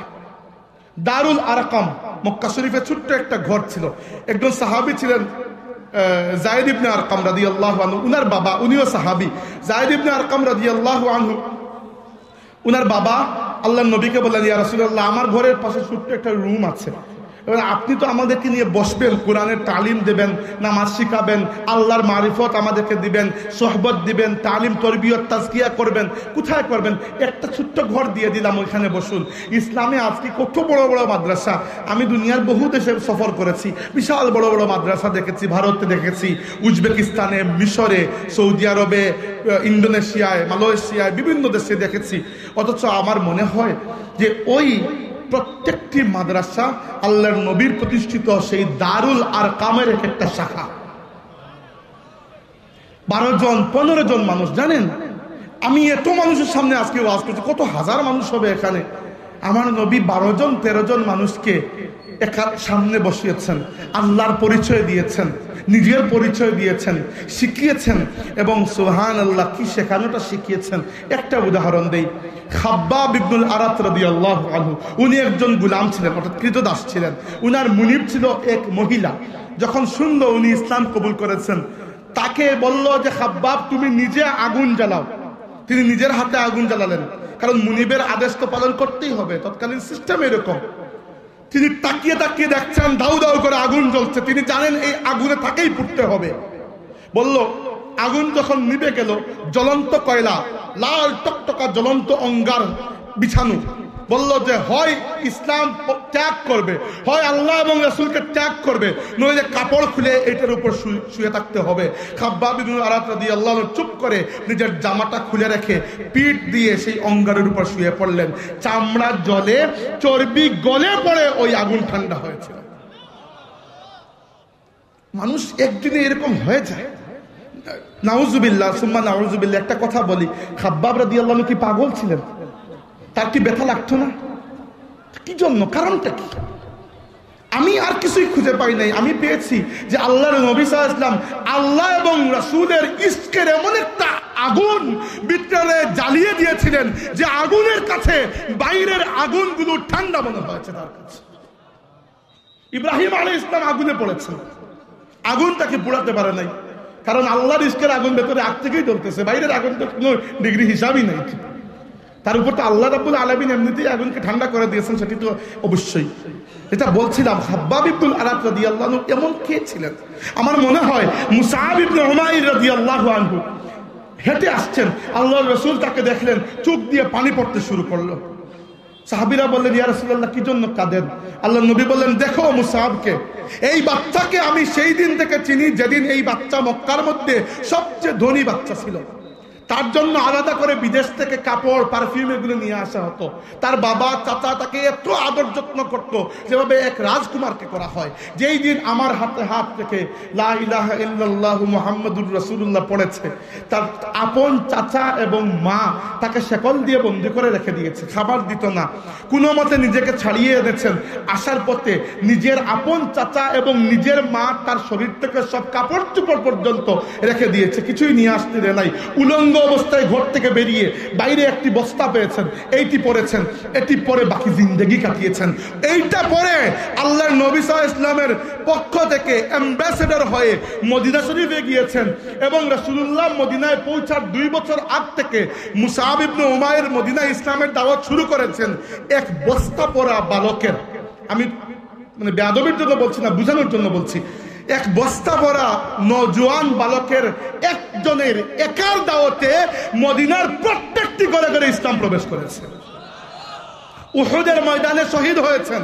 দারুল আরকাম, মক্কা শরীফে ছোট্ট একটা ঘর ছিল। একজন সাহাবী ছিলেন যায়েদ ইবনে আরকাম রাদিয়াল্লাহু আনহু, উনার বাবা, উনিও সাহাবী। যায়েদ ইবনে আরকাম রাদিয়াল্লাহু আনহু, উনার বাবা আল্লাহর নবীকে বললেন, ইয়া রাসূলুল্লাহ, আমার ঘরের পাশে ছোট্ট একটা রুম আছে, এবার আপনি তো আমাদেরকে নিয়ে বসবেন, কোরআনের তালিম দেবেন, নামাজ শিখাবেন, আল্লাহর মারিফত আমাদেরকে দিবেন, সোহবত দিবেন, তালিম তরবিয়ত তাজকিয়া করবেন, কোথায় করবেন? একটা ছোট্ট ঘর দিয়ে দিলাম, ওইখানে বসুন। ইসলামে আজকে কত বড় বড় মাদ্রাসা, আমি দুনিয়ার বহু দেশে সফর করেছি, বিশাল বড় বড় মাদ্রাসা দেখেছি, ভারতে দেখেছি, উজবেকিস্তানে, মিশরে, সৌদি আরবে, ইন্দোনেশিয়ায়, মালয়েশিয়ায়, বিভিন্ন দেশে দেখেছি। অথচ আমার মনে হয় যে ওই প্রত্যেকটি মাদ্রাসা আল্লাহর নবীর প্রতিষ্ঠিত সেই দারুল আরকামের একটা শাখা। 12 জন 15 জন মানুষ, জানেন আমি এত মানুষের সামনে আজকে ওয়াজ করছি, কত হাজার মানুষ হবে এখানে। আমার নবী 12 জন 13 জন মানুষকে সামনে বসিয়েছেন, আল্লাহর পরিচয় দিয়েছেন, নিজের পরিচয় দিয়েছেন, শিখিয়েছেন এবং সুবহানাল্লাহ কি শেখানোটা শিখিয়েছেন। একটা উদাহরণ দেই, খাব্বাব ইবনুল আরাত রাদিয়াল্লাহু আনহু, উনি একজন গোলাম ছিলেন, অর্থাৎ কৃতদাস ছিলেন। উনার মুনিব ছিল এক মহিলা। যখন শুনলো উনি ইসলাম কবুল করেছেন, তাকে বলল যে খাব্বাব তুমি নিজে আগুন জ্বালাও। তিনি নিজের হাতে আগুন জ্বালালেন, কারণ মুনিবের আদেশ তো পালন করতেই হবে, তৎকালীন সিস্টেম এরকম। তিনি তাকিয়ে তাকিয়ে দেখছেন দাউ দাউ করে আগুন জ্বলছে, তিনি জানেন এই আগুনে তাকেই পুড়তে হবে। বলল, আগুন যখন নিভে গেল, জ্বলন্ত কয়লা, লাল টকটকা জ্বলন্ত অঙ্গার বিছানো, বলল যে হয় ইসলাম ত্যাগ করবে, হয় আল্লাহ এবং রাসূলকে ত্যাগ করবে, নইলে কাপড় খুলে এটার উপর শুয়ে থাকতে হবে। খাব্বাব ইবনুল আরাত রাদিয়াল্লাহু আনহু চুপ করে নিজের জামাটা খুলে রেখে পিঠ দিয়ে সেই অঙ্গারের উপর শুয়ে পড়লেন। চামড়া জ্বলে, চর্বি গলে পড়ে ওই আগুন ঠান্ডা হয়েছিল। মানুষ একদিনে এরকম হয়ে যায়, নাউজুবিল্লাহ সুম্মা নাউজুবিল্লাহ। একটা কথা বলি, খাব্বাব রাদিয়াল্লাহু আনহু কি পাগল ছিলেন? তার কি ব্যথা লাগতো না? কি জন্য? কারণটা কি? আমি আর কিছুই খুঁজে পাই নাই। আমি পেয়েছি যে আল্লাহর নবী সাল্লাল্লাহু আলাইহি ওয়াসাল্লাম আল্লাহ এবং রাসূলের ইশকের এমন একটা আগুন ভিতরে জ্বালিয়ে দিয়েছিলেন যে আগুনের কাছে বাইরের আগুনগুলো ঠান্ডা মনে হয়েছে তার কাছে। ইব্রাহিম আলাইহিস সালাম আগুনে পড়েছেন, আগুন তাকে পোড়াতে পারে নাই, কারণ আল্লাহর ইশকের আগুন ভেতরে আগ থেকেই জ্বলতেছে, বাইরের আগুন তো কোনো ডিগ্রি হিসাবই নাই। তার উপর তো আল্লাহ রাব্বুল আলামিন এমনিতেই আগুনকে ঠান্ডা করে দিয়েছেন, সেটি তো অবশ্যই। এটা বলছিলাম, খাব্বাব ইবনুল আরাত রাদিয়াল্লাহু আনহু এমন কে ছিলেন? আমার মনে হয় মুসআব ইবনে উমাইর রাদিয়াল্লাহু আনহু হেঁটে আসছেন, আল্লাহর রাসূল তাকে দেখলেন, চোখ দিয়ে পানি পড়তে শুরু করলো। সাহাবীরা বললেন, ইয়া রাসূলুল্লাহ কি জন্য কাঁদেন? আল্লাহর নবী বললেন, দেখো মুসআবকে, এই বাচ্চাকে আমি সেই দিন থেকে চিনি যেদিন এই বাচ্চা মক্কার মধ্যে সবচেয়ে ধনী বাচ্চা ছিল। তার জন্য আলাদা করে বিদেশ থেকে কাপড় পারফিউম এগুলো নিয়ে আসা হতো। তার বাবা চাচা তাকে এত আদর যত্ন করতো যেভাবে এক রাজকুমারকে করা হয়। যেই দিন আমার হাতে হাত রেখে লা ইলাহা ইল্লাল্লাহু মুহাম্মাদুর রাসূলুল্লাহ পড়েছে, তার আপন চাচা এবং মা তাকে শেকল দিয়ে বন্দি করে রেখে দিয়েছে, খাবার দিত না। কোনো মতে নিজেকে ছাড়িয়ে এনেছেন। আসার পথে নিজের আপন চাচা এবং নিজের মা তার শরীর থেকে সব কাপড় চোপড় পর্যন্ত রেখে দিয়েছে, কিছুই নিয়ে আসতে দেয় নাই। উলঙ্গ অবস্থায় ঘর থেকে বেরিয়ে বাইরে একটি বস্তা পেয়েছেন, এইটি পরেছেন, এটি পরে বাকি জিন্দেগি কাটিয়েছেন। এইটা পরে আল্লাহর নবী সাল্লাল্লাহু আলাইহি ওয়াসাল্লামের পক্ষ থেকে অ্যাম্বাসেডর হয়ে মদিনা শরীফে গিয়েছেন এবং রাসূলুল্লাহ মদিনায় পৌঁছার 2 বছর আগ থেকে মুসআব ইবনে উমাইর মদিনায় ইসলামের দাওয়াত শুরু করেছেন। এক বস্তা পরা বালকের, আমি মানে বেয়াদবির জন্য বলছি না, বুঝানোর জন্য বলছি, এক বস্তা ভরা নওজোয়ান বালকের একজনের একার দাওয়াতে মদিনার প্রত্যেকটি ঘরে ঘরে ইসলাম প্রবেশ করেছে। উহুদের ময়দানে শহীদ হয়েছেন,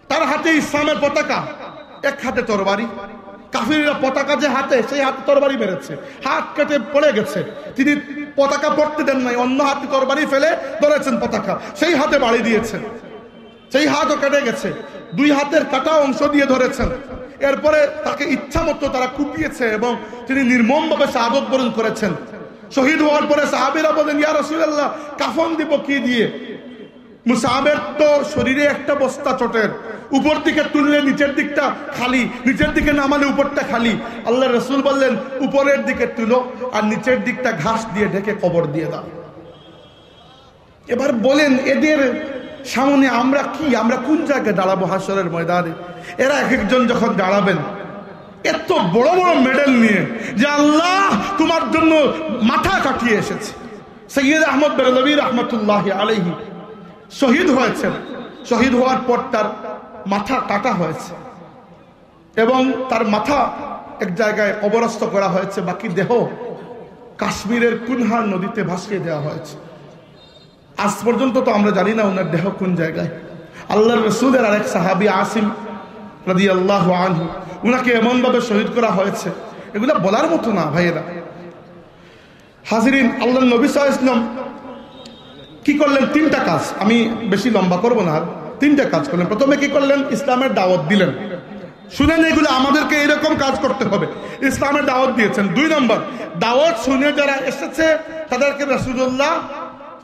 তার হাতে ইসলামের পতাকা, এক হাতে তরবারি। কাফিররা পতাকা যে হাতে, সেই হাতে তরবারি মেরেছে, হাত কেটে পড়ে গেছে। তিনি পতাকা পড়তে দেন নাই, অন্য হাতে তরবারি ফেলে ধরেছেন পতাকা, সেই হাতে বাড়ি দিয়েছেন, সেই হাতও কেটে গেছে। 2 হাতের কাটা অংশ দিয়ে ধরেছেন। এরপরে তাকে ইচ্ছা মতো তারা কুপিয়েছে এবং তিনি নির্মমভাবে শাহাদত বরণ করেছেন। শহীদ হওয়ার পরে সাহাবীরা বলেন, ইয়া রাসূলুল্লাহ, কাফন দিব কি দিয়ে? মুসাবের তো শরীরে একটা বস্তা চটের, উপর দিকে তুললে নিচের দিকটা খালি, নিচের দিকে নামালে উপরটা খালি। আল্লাহ রাসূল বললেন, উপরের দিকে তুলো আর নিচের দিকটা ঘাস দিয়ে ঢেকে কবর দিয়ে দাও। এবার বলেন, এদের সামনে আমরা কি, আমরা কোন জায়গায় দাঁড়াবো হাসরের ময়দানে? এরা এক একজন যখন দাঁড়াবেন এত বড় বড় মেডেল নিয়ে, যে আল্লাহ তোমার জন্য মাথা কাটিয়ে এসেছে। সৈয়দ আহমদ বেরলভী রহমতুল্লাহি আলাইহি শহীদ হয়েছেন। শহীদ হওয়ার পর তার মাথা কাটা হয়েছে এবং তার মাথা এক জায়গায় কবরস্থ করা হয়েছে, বাকি দেহ কাশ্মীরের কুনহার নদীতে ভাসিয়ে দেওয়া হয়েছে। আজ পর্যন্ত তো আমরা জানি না ওনার দেহ কোন জায়গায়। আল্লাহর রাসূলের আরেক সাহাবী আসিম রাদিয়াল্লাহু আনহু, উনাকে এমনভাবে শহীদ করা হয়েছে, এগুলো বলার মতো না ভাইয়েরা। হাজিরিন, আল্লাহর নবী সাল্লাল্লাহু আলাইহি ওয়াসাল্লাম কি করলেন? 3টা কাজ, আমি বেশি লম্বা করবো না। 3টা কাজ করলেন। প্রথমে কি করলেন? ইসলামের দাওয়াত দিলেন। শুনেন, এগুলো আমাদেরকে এরকম কাজ করতে হবে। ইসলামের দাওয়াত দিয়েছেন। 2 নম্বর, দাওয়াত শুনে যারা এসেছে তাদেরকে রাসূলুল্লাহ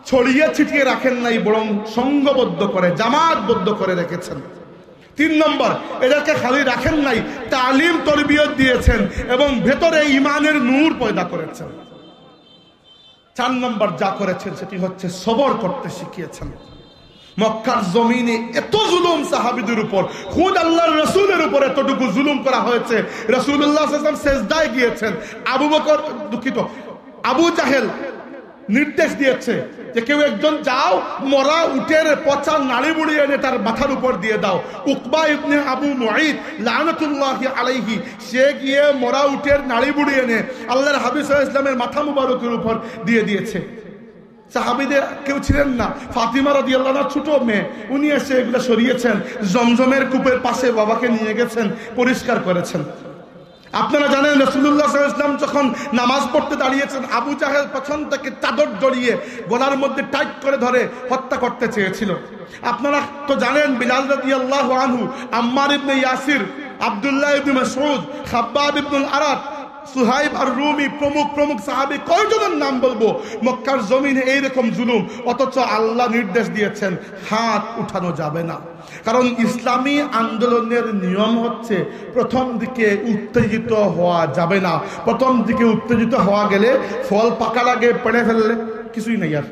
ছড়িয়ে ছিটিয়ে রাখেন নাই, বরং সংঘবদ্ধ করে, জামাতবদ্ধ করে রেখেছেন। 3 নম্বর, এদেরকে খালি রাখেন নাই, তালিম তরবিয়ত দিয়েছেন এবং ভেতরে ঈমানের নূর পয়দা করেছেন। 4 নম্বর যা করেছেন সেটি হচ্ছে সবর করতে শিখিয়েছেন। মক্কার জমিনে এত জুলুম সাহাবীদের উপর, খুদ আল্লাহর রাসূলের উপর এতটুকু জুলুম করা হয়েছে, রাসূলুল্লাহ সাল্লাল্লাহু আলাইহি ওয়াসাল্লাম সিজদায় গিয়েছেন। আবু জাহেল নির্দেশ দিয়েছে যে কেউ একজন যাও, মরা উটের পচা নাড়ি বুড়ি এনে তার মাথার উপর দিয়ে দাও। উকবা ইবনে আবু মুঈদ লানাতুল্লাহি আলাইহি, সে গিয়ে মরা উটের নাড়ি বুড়ি এনে আল্লাহর হাবিব সাল্লাল্লাহু আলাইহি ওয়াসাল্লামের মাথা মুবারকের উপর দিয়ে দিয়েছে। সাহাবীদের কেউ ছিলেন না, ফাতিমা রাদিয়াল্লাহু আনহা ছোট মেয়ে, উনি এসে এগুলো সরিয়েছেন। জমজমের কূপের পাশে বাবাকে নিয়ে গেছেন, পরিষ্কার করেছেন। আপনারা জানেন রাসূলুল্লাহ সাল্লাল্লাহু আলাইহি ওয়াসাল্লাম যখন নামাজ পড়তে দাঁড়িয়েছেন, আবু জাহেল পেছন থেকে চাদর জড়িয়ে গলার মধ্যে টাইট করে ধরে হত্যা করতে চেয়েছিল। আপনারা তো জানেন বিলাল রাদিয়াল্লাহু আনহু, আম্মার ইবনে ইয়াসির, আব্দুল্লাহ ইবনে মাসউদ, খাব্বাব ইবনুল আরাত, সুহাইব আর রুমি প্রমুখ প্রমুখ সাহাবী, কয়জনের নাম বলবো? মক্কার জমিনে এইরকম জুলুম, অথচ আল্লাহ নির্দেশ দিয়েছেন হাত উঠানো যাবে না। কারণ ইসলামী আন্দোলনের নিয়ম হচ্ছে প্রথম দিকে উত্তেজিত হওয়া যাবে না। প্রথম দিকে উত্তেজিত হওয়া গেলে ফল পাকা লাগে, পেড়ে ফেললে কিছুই নেই। আর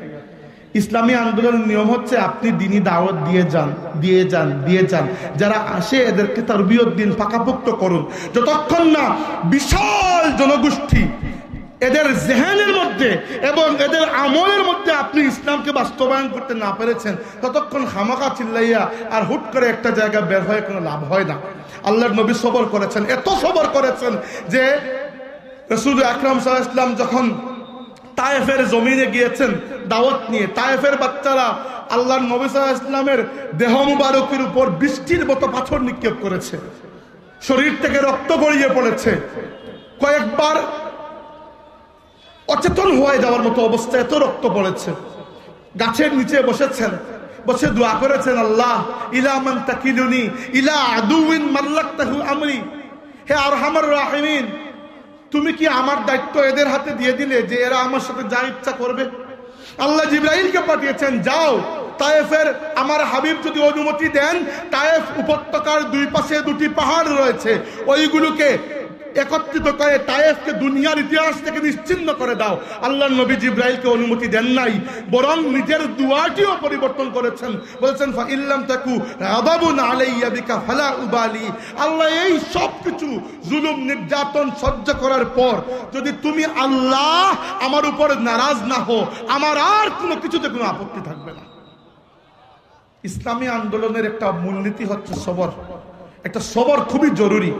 ইসলামী আন্দোলনের নিয়ম হচ্ছে আপনি দিনী দাওয়াত দিয়ে যান, যারা আসে এদেরকে তারবিয়ত দিন, পাকাপোক্ত করুন। যতক্ষণ না বিশাল জনগোষ্ঠী এদের জেহেনের মধ্যে এবং এদের আমলের মধ্যে আপনি ইসলামকে বাস্তবায়ন করতে না পেরেছেন, ততক্ষণ খামাখা চিল্লাইয়া আর হুট করে একটা জায়গা বের হয়ে কোনো লাভ হয় না। আল্লাহর নবী সবর করেছেন, এত সবর করেছেন যে রাসূল আকরাম সাল্লাল্লাহু আলাইহি ওয়াসাল্লাম যখন তায়েফের জমিনে গিয়েছেন দাওয়াত নিয়ে, তায়েফের বাচ্চারা আল্লাহর নবী সাল্লাল্লাহু আলাইহি ওয়াসাল্লামের দেহ মুবারকের উপর বৃষ্টির মতো পাথর নিক্ষেপ করেছে, শরীর থেকে রক্ত গড়িয়ে পড়েছে। কয়েকবার অচেতন হয়ে যাওয়ার মতো অবস্থা, এত রক্ত পড়েছে। গাছের নিচে বসেছেন, বসে দোয়া করেছেন, আল্লাহ ইলা মান তাকিলুনি ইলা আদুইন মাল্লাকতাহু আমরি, হে আরহামার রাহিমিন, তুমি কি আমার দায়িত্ব এদের হাতে দিয়ে দিলে যে এরা আমার সাথে যা ইচ্ছা করবে? আল্লাহ জিবরাইলকে পাঠিয়েছেন, যাও তায়েফের আমার হাবিব যদি অনুমতি দেন, তায়েফ উপত্যকার দুই পাশে দুটি পাহাড় রয়েছে, ওইগুলোকে একত্রিত করে তায়েফকে দুনিয়ার ইতিহাস থেকে নিশ্চিহ্ন করে দাও। আল্লাহ নবী জিবরাইলকে অনুমতি দেন নাই, বরং নিজের দুয়াটিও পরিবর্তন করেছেন, বলেছেন ফা ইল্লাম তাকু আযাবুন আলাইয়া বিকা ফালা উবালি। আল্লাহ এই সব কিছু জুলুম নির্যাতন সহ্য করার পর যদি তুমি আল্লাহ আমার উপর নারাজ না হও, আমার আর কোনো কিছুতে কোনো আপত্তি থাকবে না। ইসলামী আন্দোলনের একটা মূলনীতি হচ্ছে সবর। একটা সবর খুবই জরুরি।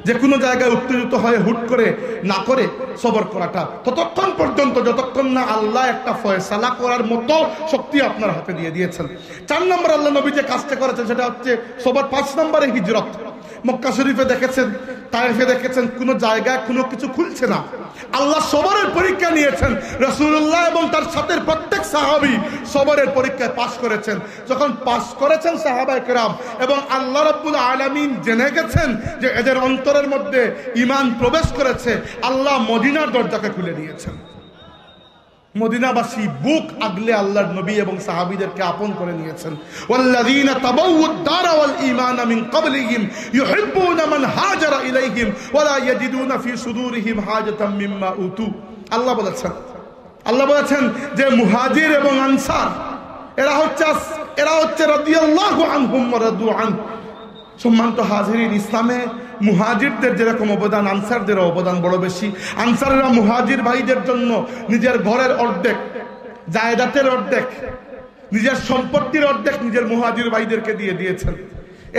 যে কোনো জায়গায় উত্তেজিত হয়ে হুট করে না করে সবর করাটা ততক্ষণ পর্যন্ত যতক্ষণ না আল্লাহ একটা ফয়সালা করার মতো শক্তি আপনার হাতে দিয়ে দিয়েছেন। 4 নম্বর আল্লাহ নবী যে কাজটা করেছেন সেটা হচ্ছে সবর। 5 নম্বরে হিজরত। মক্কা শরীফে দেখেছেন, তায়েফে দেখেছেন, কোনো জায়গায় কোনো কিছু খুলছে না, আল্লাহ সবরের পরীক্ষা নিয়েছেন। রাসূলুল্লাহ এবং তার সাথে প্রত্যেক সাহাবী সবরের পরীক্ষায় পাশ করেছেন। যখন পাশ করেছেন সাহাবায়ে কেরাম এবং আল্লাহ রাব্বুল আলামিন জেনে গেছেন যে এদের অন্তরের মধ্যে ঈমান প্রবেশ করেছে, আল্লাহ মদিনার দরজাকে খুলে দিয়েছেন। মদিনাবাসী বুক আগলে আল্লাহর নবী এবং সাহাবীদেরকে আপন করে নিয়েছেন। ওয়াল্লাযীনা তাবাউদ দারা ওয়াল ঈমানা মিন ক্বাবলিহিম ইউহিব্বুনা মান হাজারা ইলাইহিম ওয়া লা ইয়াজিদুনা ফি সুদুরিহিম হাজাতাম মিম্মা উতু। আল্লাহ বলেছেন যে মুহাজির এবং আনসার এরা হচ্ছে রাদিয়াল্লাহু আনহুম ওয়া রাদু আন। সম্মানিত হাজিরিন, ইসলামে মুহাজিরদের যেরকম অবদান, আনসারদের অবদান বড় বেশি। আনসাররা মুহাজির ভাইদের জন্য নিজের ঘরের অর্ধেক, জায়দাতের অর্ধেক, নিজের সম্পত্তির অর্ধেক নিজের মুহাজির ভাইদেরকে দিয়ে দিয়েছেন।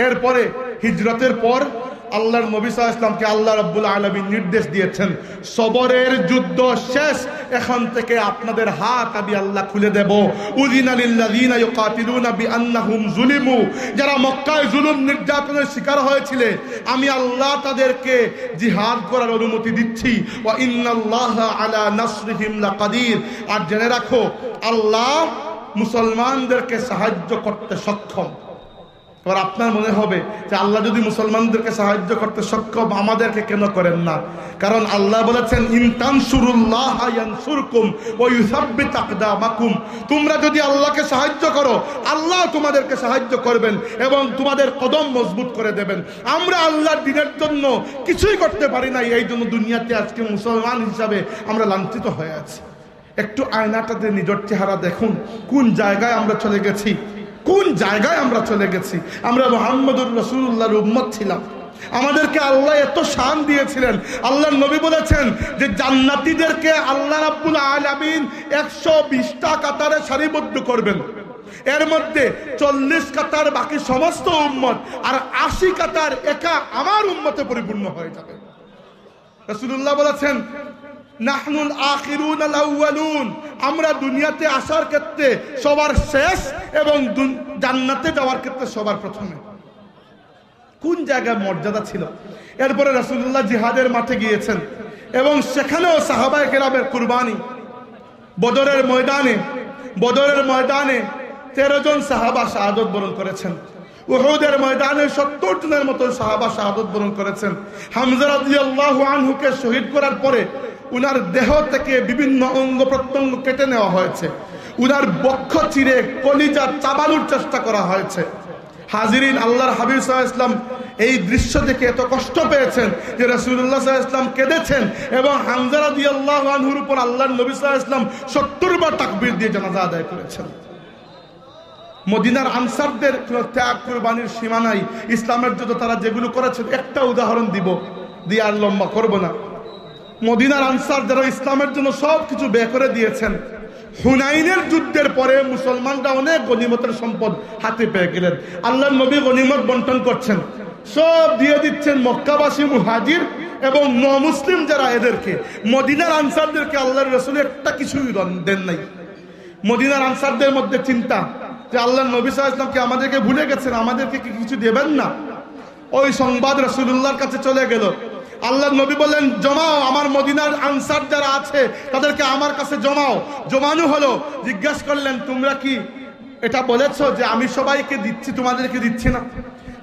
এরপরে হিজরতের পর আল্লাহর নবী সাল্লাল্লাহু আলাইহি ওয়াসাল্লামকে আল্লাহ রাব্বুল আলামিন নির্দেশ দিয়েছেন, সবরের যুদ্ধ শেষ, এখন থেকে আপনাদের হাত আমি আল্লাহ খুলে দেব। উযিনা লিল্লাযিনা ইউকাতিলুনা বিআন্নাহুম যুলিমু, যারা মক্কায় জুলুম নির্যাতনের শিকার হয়েছিল আমি আল্লাহ তাদেরকে জিহাদ করার অনুমতি দিচ্ছি। ওয়া ইন্নাল্লাহা আলা নাসরিহিম লাকাদির। আর জেনে রাখো, আল্লাহ মুসলমানদেরকে সাহায্য করতে সক্ষম। এবার আপনার মনে হবে যে আল্লাহ যদি মুসলমানদেরকে সাহায্য করতে সক্ষম, আমাদেরকে কেন করেন না? কারণ আল্লাহ বলেছেন ইন তানসুরুল্লাহা ইয়ানসুরকুম ওয়া ইউসাব্বিত আকদামাকুম। তোমরা যদি আল্লাহকে সাহায্য করো, আল্লাহ তোমাদেরকে সাহায্য করবেন এবং তোমাদের কদম মজবুত করে দেবেন। আমরা আল্লাহর দ্বীনের জন্য কিছুই করতে পারি না, এই জন্য দুনিয়াতে আজকে মুসলমান হিসাবে আমরা লাঞ্ছিত হয়ে আছি। একটু আয়নাটাতে নিজের চেহারা দেখুন, কোন জায়গায় আমরা চলে গেছি, কোন জায়গায় আমরা চলে গেছি। আমরা মুহাম্মদুর রাসূলুল্লাহর উম্মত ছিলাম, আমাদেরকে আল্লাহ এত শান দিয়েছিলেন। আল্লাহর নবী বলেছেন যে জান্নাতীদেরকে আল্লাহ রাব্বুল আলামিন 120টা কাতারে সারিবদ্ধ করবেন, এর মধ্যে 40 কাতার বাকি সমস্ত উম্মত আর 80 কাতার একা আমার উম্মতে পরিপূর্ণ হয়ে যাবে। রাসূলুল্লাহ বলেছেন নাহনুল আখিরুন আল আউয়ালুন, আমরা দুনিয়াতে আসার ক্ষেত্রে সবার শেষ এবং জান্নাতে যাওয়ার ক্ষেত্রে সবার প্রথমে। কোন জায়গায় মর্যাদা ছিল। এরপরে রাসূলুল্লাহ জিহাদের মাঠে গিয়েছেন এবং সেখানেও সাহাবায়ে কেরামের কুরবানি। বদরের ময়দানে 13 জন সাহাবা শাহাদত বরণ করেছেন। উহুদের ময়দানে 70 জনের মতো সাহাবা শাহাদত বরণ করেছেন। হামজা রাদিয়াল্লাহু আনহুকে শহীদ করার পরে উনার দেহ থেকে বিভিন্ন অঙ্গ প্রত্যঙ্গ কেটে নেওয়া হয়েছে, উনার বক্ষ চিরে কলিজা চাবানোর চেষ্টা করা হয়েছে। হাজিরিন, আল্লাহর হাবিব সাল্লাল্লাহু আলাইহি ওয়াসাল্লাম এই দৃশ্য দেখে এত কষ্ট পেয়েছেন যে রাসূলুল্লাহ সাল্লাল্লাহু আলাইহি ওয়াসাল্লাম কেঁদেছেন এবং হামজা রাদিয়াল্লাহু আনহুর উপর আল্লাহর নবী সাল্লাল্লাহু আলাইহি ওয়াসাল্লাম 70 বার তাকবীর দিয়ে জানাজা আদায় করেছেন। মদিনার আনসারদের ত্যাগ কুরবানির সীমা নাই। ইসলামের জন্য তারা যেগুলো করেছেন, একটা উদাহরণ দিয়ে আর লম্বা করব না। মদিনার আনসার যারা ইসলামের জন্য সব কিছু ব্যয় করে দিয়েছেন, হুনাইনের যুদ্ধের পরে মুসলমানরা অনেক গনিমতের সম্পদ হাতে পেয়ে গেলেন। আল্লাহর নবী গনিমত বন্টন করছেন, সব দিয়ে দিচ্ছেন মক্কাবাসী মুহাজির এবং মুসলিম যারা, এদেরকে। মদিনার আনসারদেরকে আল্লাহর রাসূল একটা কিছুই দেন নাই। মদিনার আনসারদের মধ্যে চিন্তা যে আল্লাহর নবী সাল্লাল্লাহু আলাইহি ওয়াসাল্লাম কি আমাদেরকে ভুলে গেছেন, আমাদেরকে কি কিছু দেবেন না? ওই সংবাদ রাসূলুল্লাহর কাছে চলে গেল। আল্লাহ নবী বললেন, জমাও, আমার মদিনার আনসার যারা আছে তাদেরকে আমার কাছে জমাও। জমানো হলো। জিজ্ঞাসা করলেন, তোমরা কি এটা বলেছো যে আমি সবাইকে দিচ্ছি, তোমাদেরকে দিচ্ছি না?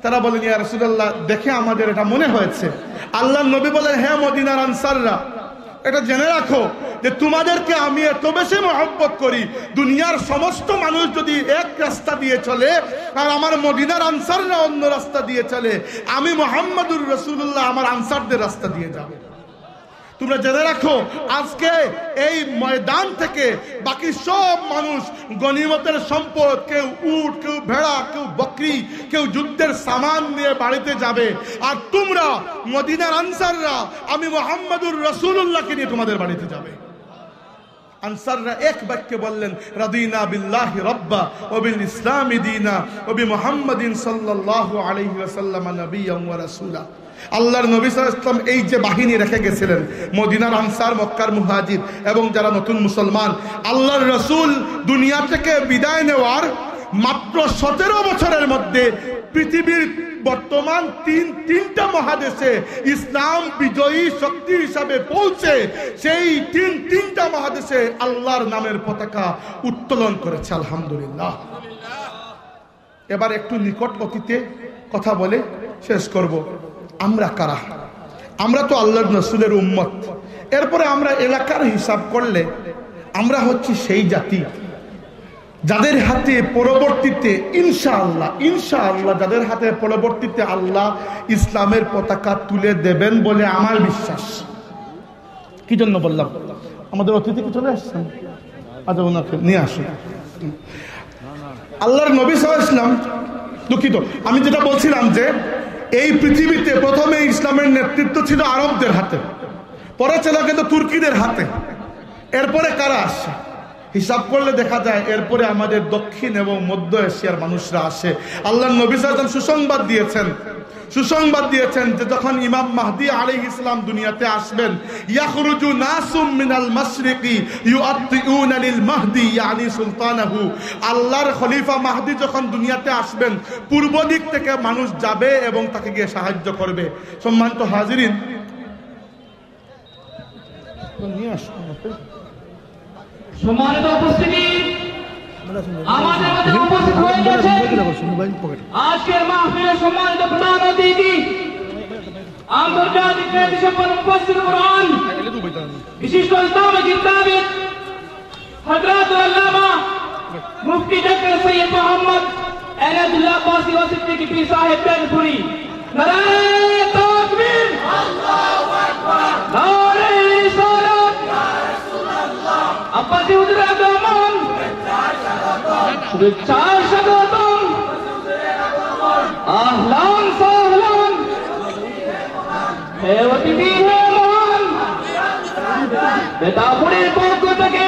তারা বলেন, ইয়া রাসূলুল্লাহ, দেখে আমাদের এটা মনে হয়েছে। আল্লাহ নবী বলেন, হ্যাঁ মদিনার আনসাররা, এটা জেনে রাখো যে তোমাদেরকে আমি এত বেশি মহব্বত করি, দুনিয়ার সমস্ত মানুষ যদি এক রাস্তা দিয়ে চলে আর আমার মদিনার আনসাররা অন্য রাস্তা দিয়ে চলে, আমি মুহাম্মদুর রাসূলুল্লাহ আমার আনসারদের রাস্তা দিয়ে যাব। তোমরা জেনে রাখো, আজকে এই ময়দান থেকে বাকি সব মানুষ গনিমতের সম্পদ, কেউ উট, কেউ ভেড়া, কেউ বকরি, কেউ যুদ্ধের সামান নিয়ে বাড়িতে যাবে, আর তোমরা মদিনার আনসাররা আমি মুহাম্মদুর রাসূলুল্লাহকে নিয়ে তোমাদের বাড়িতে যাবে। আনসাররা এক বাক্যে বললেন, রাদিনা বিল্লাহি রাব্বা ওয়া বিল ইসলামি দীনা ওয়া বিমুহাম্মাদিন সাল্লাল্লাহু আলাইহি ওয়াসাল্লাম নবিয়্যান ওয়া রাসূলা। আল্লাহর নবী সাল্লাল্লাহু আলাইহি ওয়াসাল্লাম এই যে বাহিনী রেখে গেছিলেন, মদিনার আনসার, মক্কার মুহাজির এবং যারা নতুন মুসলমান, আল্লাহর রাসূল দুনিয়া থেকে বিদায় নেওয়ার মাত্র 17 বছরের মধ্যে পৃথিবীর বর্তমান তিনটা মহাদেশে ইসলাম বিজয়ী শক্তি হিসাবে পৌঁছে সেই তিনটা মহাদেশে আল্লাহর নামের পতাকা উত্তোলন করেছে। আলহামদুলিল্লাহ। এবার একটু নিকট অতীতে কথা বলে শেষ করব। আমরা কারা? আমরা তো আল্লাহর রাসূলের উম্মত। এরপরে আমরা এলাকার হিসাব করলে আমরা হচ্ছি সেই জাতি যাদের হাতে পরবর্তীতে ইনশাআল্লাহ যাদের হাতে পরবর্তীতে আল্লাহ ইসলামের পতাকা তুলে দেবেন বলে আমার বিশ্বাস। কি জন্য বললাম? আমাদের অতিথিকে চলে আসছেন, আচ্ছা ওনাকে নিয়ে আসুন। আল্লাহর নবী সাল্লাল্লাহু আলাইহি ওয়াসাল্লাম, দুঃখিত, আমি যেটা বলছিলাম যে এই পৃথিবীতে প্রথমে ইসলামের নেতৃত্ব ছিল আরবদের হাতে, পরে ছিল কিন্তু তুর্কিদের হাতে। এরপরে কারা আসছে? হিসাব করলে দেখা যায় এরপরে আমাদের দক্ষিণ এবং মধ্য এশিয়ার মানুষরা আসে। আল্লাহর নবী সাল্লাল্লাহু আলাইহি ওয়াসাল্লাম সুসংবাদ দিয়েছেন যে যখন ইমাম মাহদী আলাইহিস সালাম দুনিয়াতে আসবেন, ইয়াখরুজু নাসুম মিনাল মাশরিকি ইউআত্তিউনা লিল মাহদী ইয়ানি সুলতানাহু। আল্লাহর খলিফা মাহদী যখন দুনিয়াতে আসবেন, পূর্ব দিক থেকে মানুষ যাবে এবং তাকে গিয়ে সাহায্য করবে। সম্মানিত হাজিরিন, সম্মানিত উপস্থিতি, আমাদের মধ্যে উপস্থিত হয়ে গেছেন আজকের মাহফিলের সম্মানিত প্রধান অতিথি, আন্তর্জাতিক খ্যাতিসম্পন্ন মুফাসসির কুরআন, বিশিষ্ট ইসলামিক চিন্তাবিদ হযরতুল আল্লামা মুফতি ডক্টর সৈয়দ মোহাম্মদ এনায়েতুল্লাহ আব্বাসী ওয়া সিদ্দিকী পীর সাহেব বেনপুরি। নারায়ে তাকবীর, আল্লাহু আকবার, নারায়ে রিসালাত, ইয়া রাসূলুল্লাহ। আব্বাসী হুজুর আগমন, শুভেচ্ছা স্বাগতম, আহলান সাহলান, হে অতিথি হে মহান, বেতাপুরের পক্ষ থেকে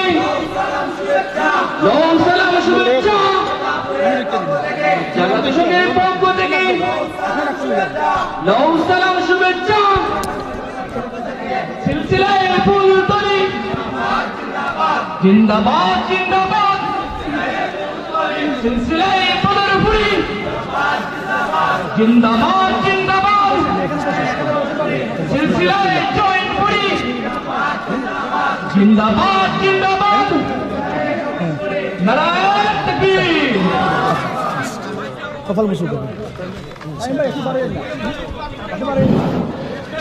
নৌ সালাম শুভেচ্ছা, জাগাতুশকের পক্ষ থেকে নৌ সালাম শুভেচ্ছা, সিলসিলায়ে ফুলতলি জিন্দাবাদ জিন্দাবাদ, সিলসিলায়ে বদরপুরি জিন্দাবাদ জিন্দাবাদ, সিলসিলায়ে জয়পুরি জিন্দাবাদ জিন্দাবাদ, নারায়ে তাকবীর।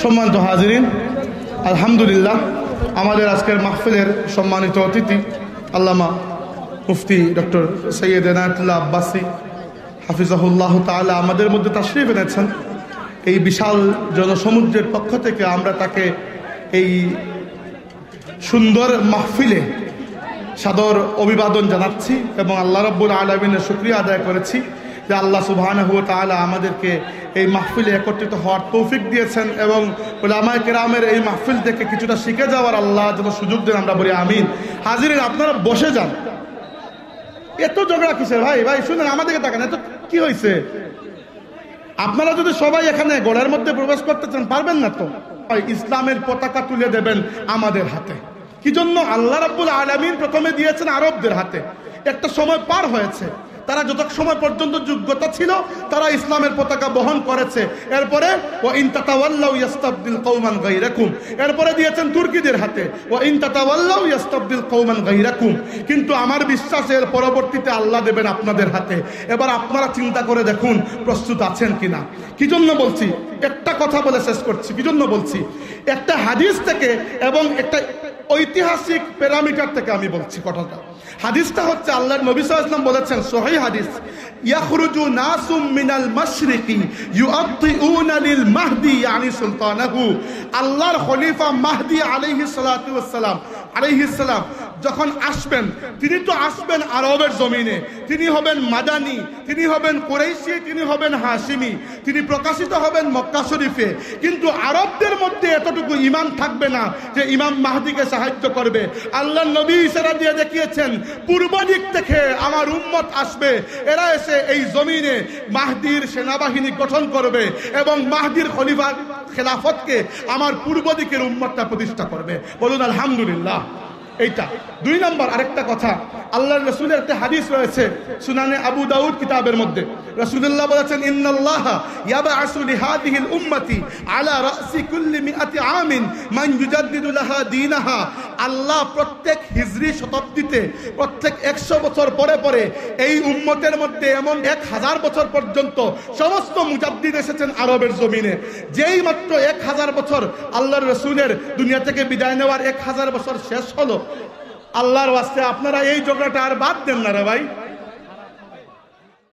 সম্মানিত হাজিরিন, আলহামদুলিল্লাহ, আমাদের আজকের মাহফিলের সম্মানিত অতিথি আল্লামা মুফতি ডক্টর সৈয়দ এনায়েতুল্লাহ আব্বাসী হাফিজাহুল্লাহ তাআলা আমাদের মধ্যে তাশরীফ এনেছেন। এই বিশাল জনসমুদ্রের পক্ষ থেকে আমরা তাকে এই সুন্দর মাহফিলে সাদর অভিবাদন জানাচ্ছি এবং আল্লাহ রাব্বুল আলামিনের শুকরিয়া আদায় করেছি যে আল্লাহ সুবহানাহু ওয়া তাআলা আমাদেরকে এই মাহফিলে একত্রিত হওয়ার তৌফিক দিয়েছেন এবং উলামায়ে কেরামের এই মাহফিল থেকে কিছুটা শিখে যাওয়ার আল্লাহ যেন সুযোগ দেন, আমরা বলি আমিন। হাজিরিন, আপনারা বসে যান। এত ঝগড়া কিসের ভাই? ভাই শুনেন, আমাদেরকে তাকান, এত কি হয়েছে? আপনারা যদি সবাই এখানে গড়ের মধ্যে প্রবেশ করতে চান পারবেন না তো? ইসলামের পতাকা তুলে দেবেন আমাদের হাতে। কি জন্য? আল্লাহ রাব্বুল আলামিন প্রথমে দিয়েছেন আরবদের হাতে, একটা সময় পার হয়েছে, তারা যত সময় পর্যন্ত যোগ্যতা ছিল তারা ইসলামের পতাকা বহন করেছে। এরপরে ওয়া ইন তাতাওয়াল্লাউ ইস্তাবদিল কওমান গায়রাকুম, এরপরে দিয়েছেন তুর্কিদের হাতে, ওয়া ইন তাতাওয়াল্লাউ ইস্তাবদিল কওমান গায়রাকুম। কিন্তু আমার বিশ্বাস এর পরবর্তীতে আল্লাহ দেবেন আপনাদের হাতে। এবার আপনারা চিন্তা করে দেখুন প্রস্তুত আছেন কিনা। কি জন্য বলছি, একটা কথা বলে শেষ করছি। কি জন্য বলছি, একটা হাদিস থেকে এবং একটা ঐতিহাসিক প্যারামিটার থেকে আমি বলছি কথাটা। হাদিসটা হচ্ছে আল্লাহর নবী সাল্লাল্লাহু আলাইহি ওয়াসাল্লাম বলেছেন, সহিহ হাদিস, ইয়াখরুজু নাসুম মিনাল মাশরিকি ইউআতিউনা লিল মাহদি ইয়ানি সুলতানাহু। আল্লাহর খলিফা মাহদি আলাইহিস সালাতু ওয়াস সালাম যখন আসবেন, তিনি তো আসবেন আরবের জমিনে, তিনি হবেন মাদানী, তিনি হবেন কুরাইশি, তিনি হবেন হাশিমি, তিনি প্রকাশিত হবেন মক্কা শরীফে। কিন্তু আরবদের মধ্যে এতটুকু ঈমান থাকবে না যে ইমাম মাহদিকে সাহায্য করবে। আল্লাহর নবী ইশারা দিয়ে দেখিয়েছেন, পূর্ব দিক থেকে আমার উম্মত আসবে, এরা এসে এই জমিনে মাহদির সেনাবাহিনী গঠন করবে এবং মাহদির খলিফা খেলাফতকে আমার পূর্ব দিকের উম্মতটা প্রতিষ্ঠা করবে। বলুন আলহামদুলিল্লাহ। এইটা 2 নম্বর। আরেকটা কথা, আল্লাহর রাসূলের একটা হাদিস রয়েছে সুনানে আবু দাউদ কিতাবের মধ্যে। রাসূলুল্লাহ বলেছেন, ইন্নাল্লাহা ইয়াবআসু লিহাদিহিল উম্মতি আলা রাসি কুল্লি মিআতি আমিন মান ইউজাদ্দিদু লাহা দীনাহা। আল্লাহ প্রত্যেক হিজরি শতাব্দীতে, প্রত্যেক 100 বছর পরে পরে এই উম্মতের মধ্যে এমন 1000 বছর পর্যন্ত সমস্ত মুজাদ্দিদ এসেছেন আরবের জমিনে। যেই মাত্র 1000 বছর আল্লাহর রাসূলের দুনিয়া থেকে বিদায় নেওয়ার 1000 বছর শেষ হলো, আল্লাহর ওয়াস্তে আপনারা এই ঝগড়াটা আর বাদ দেন না রে ভাই।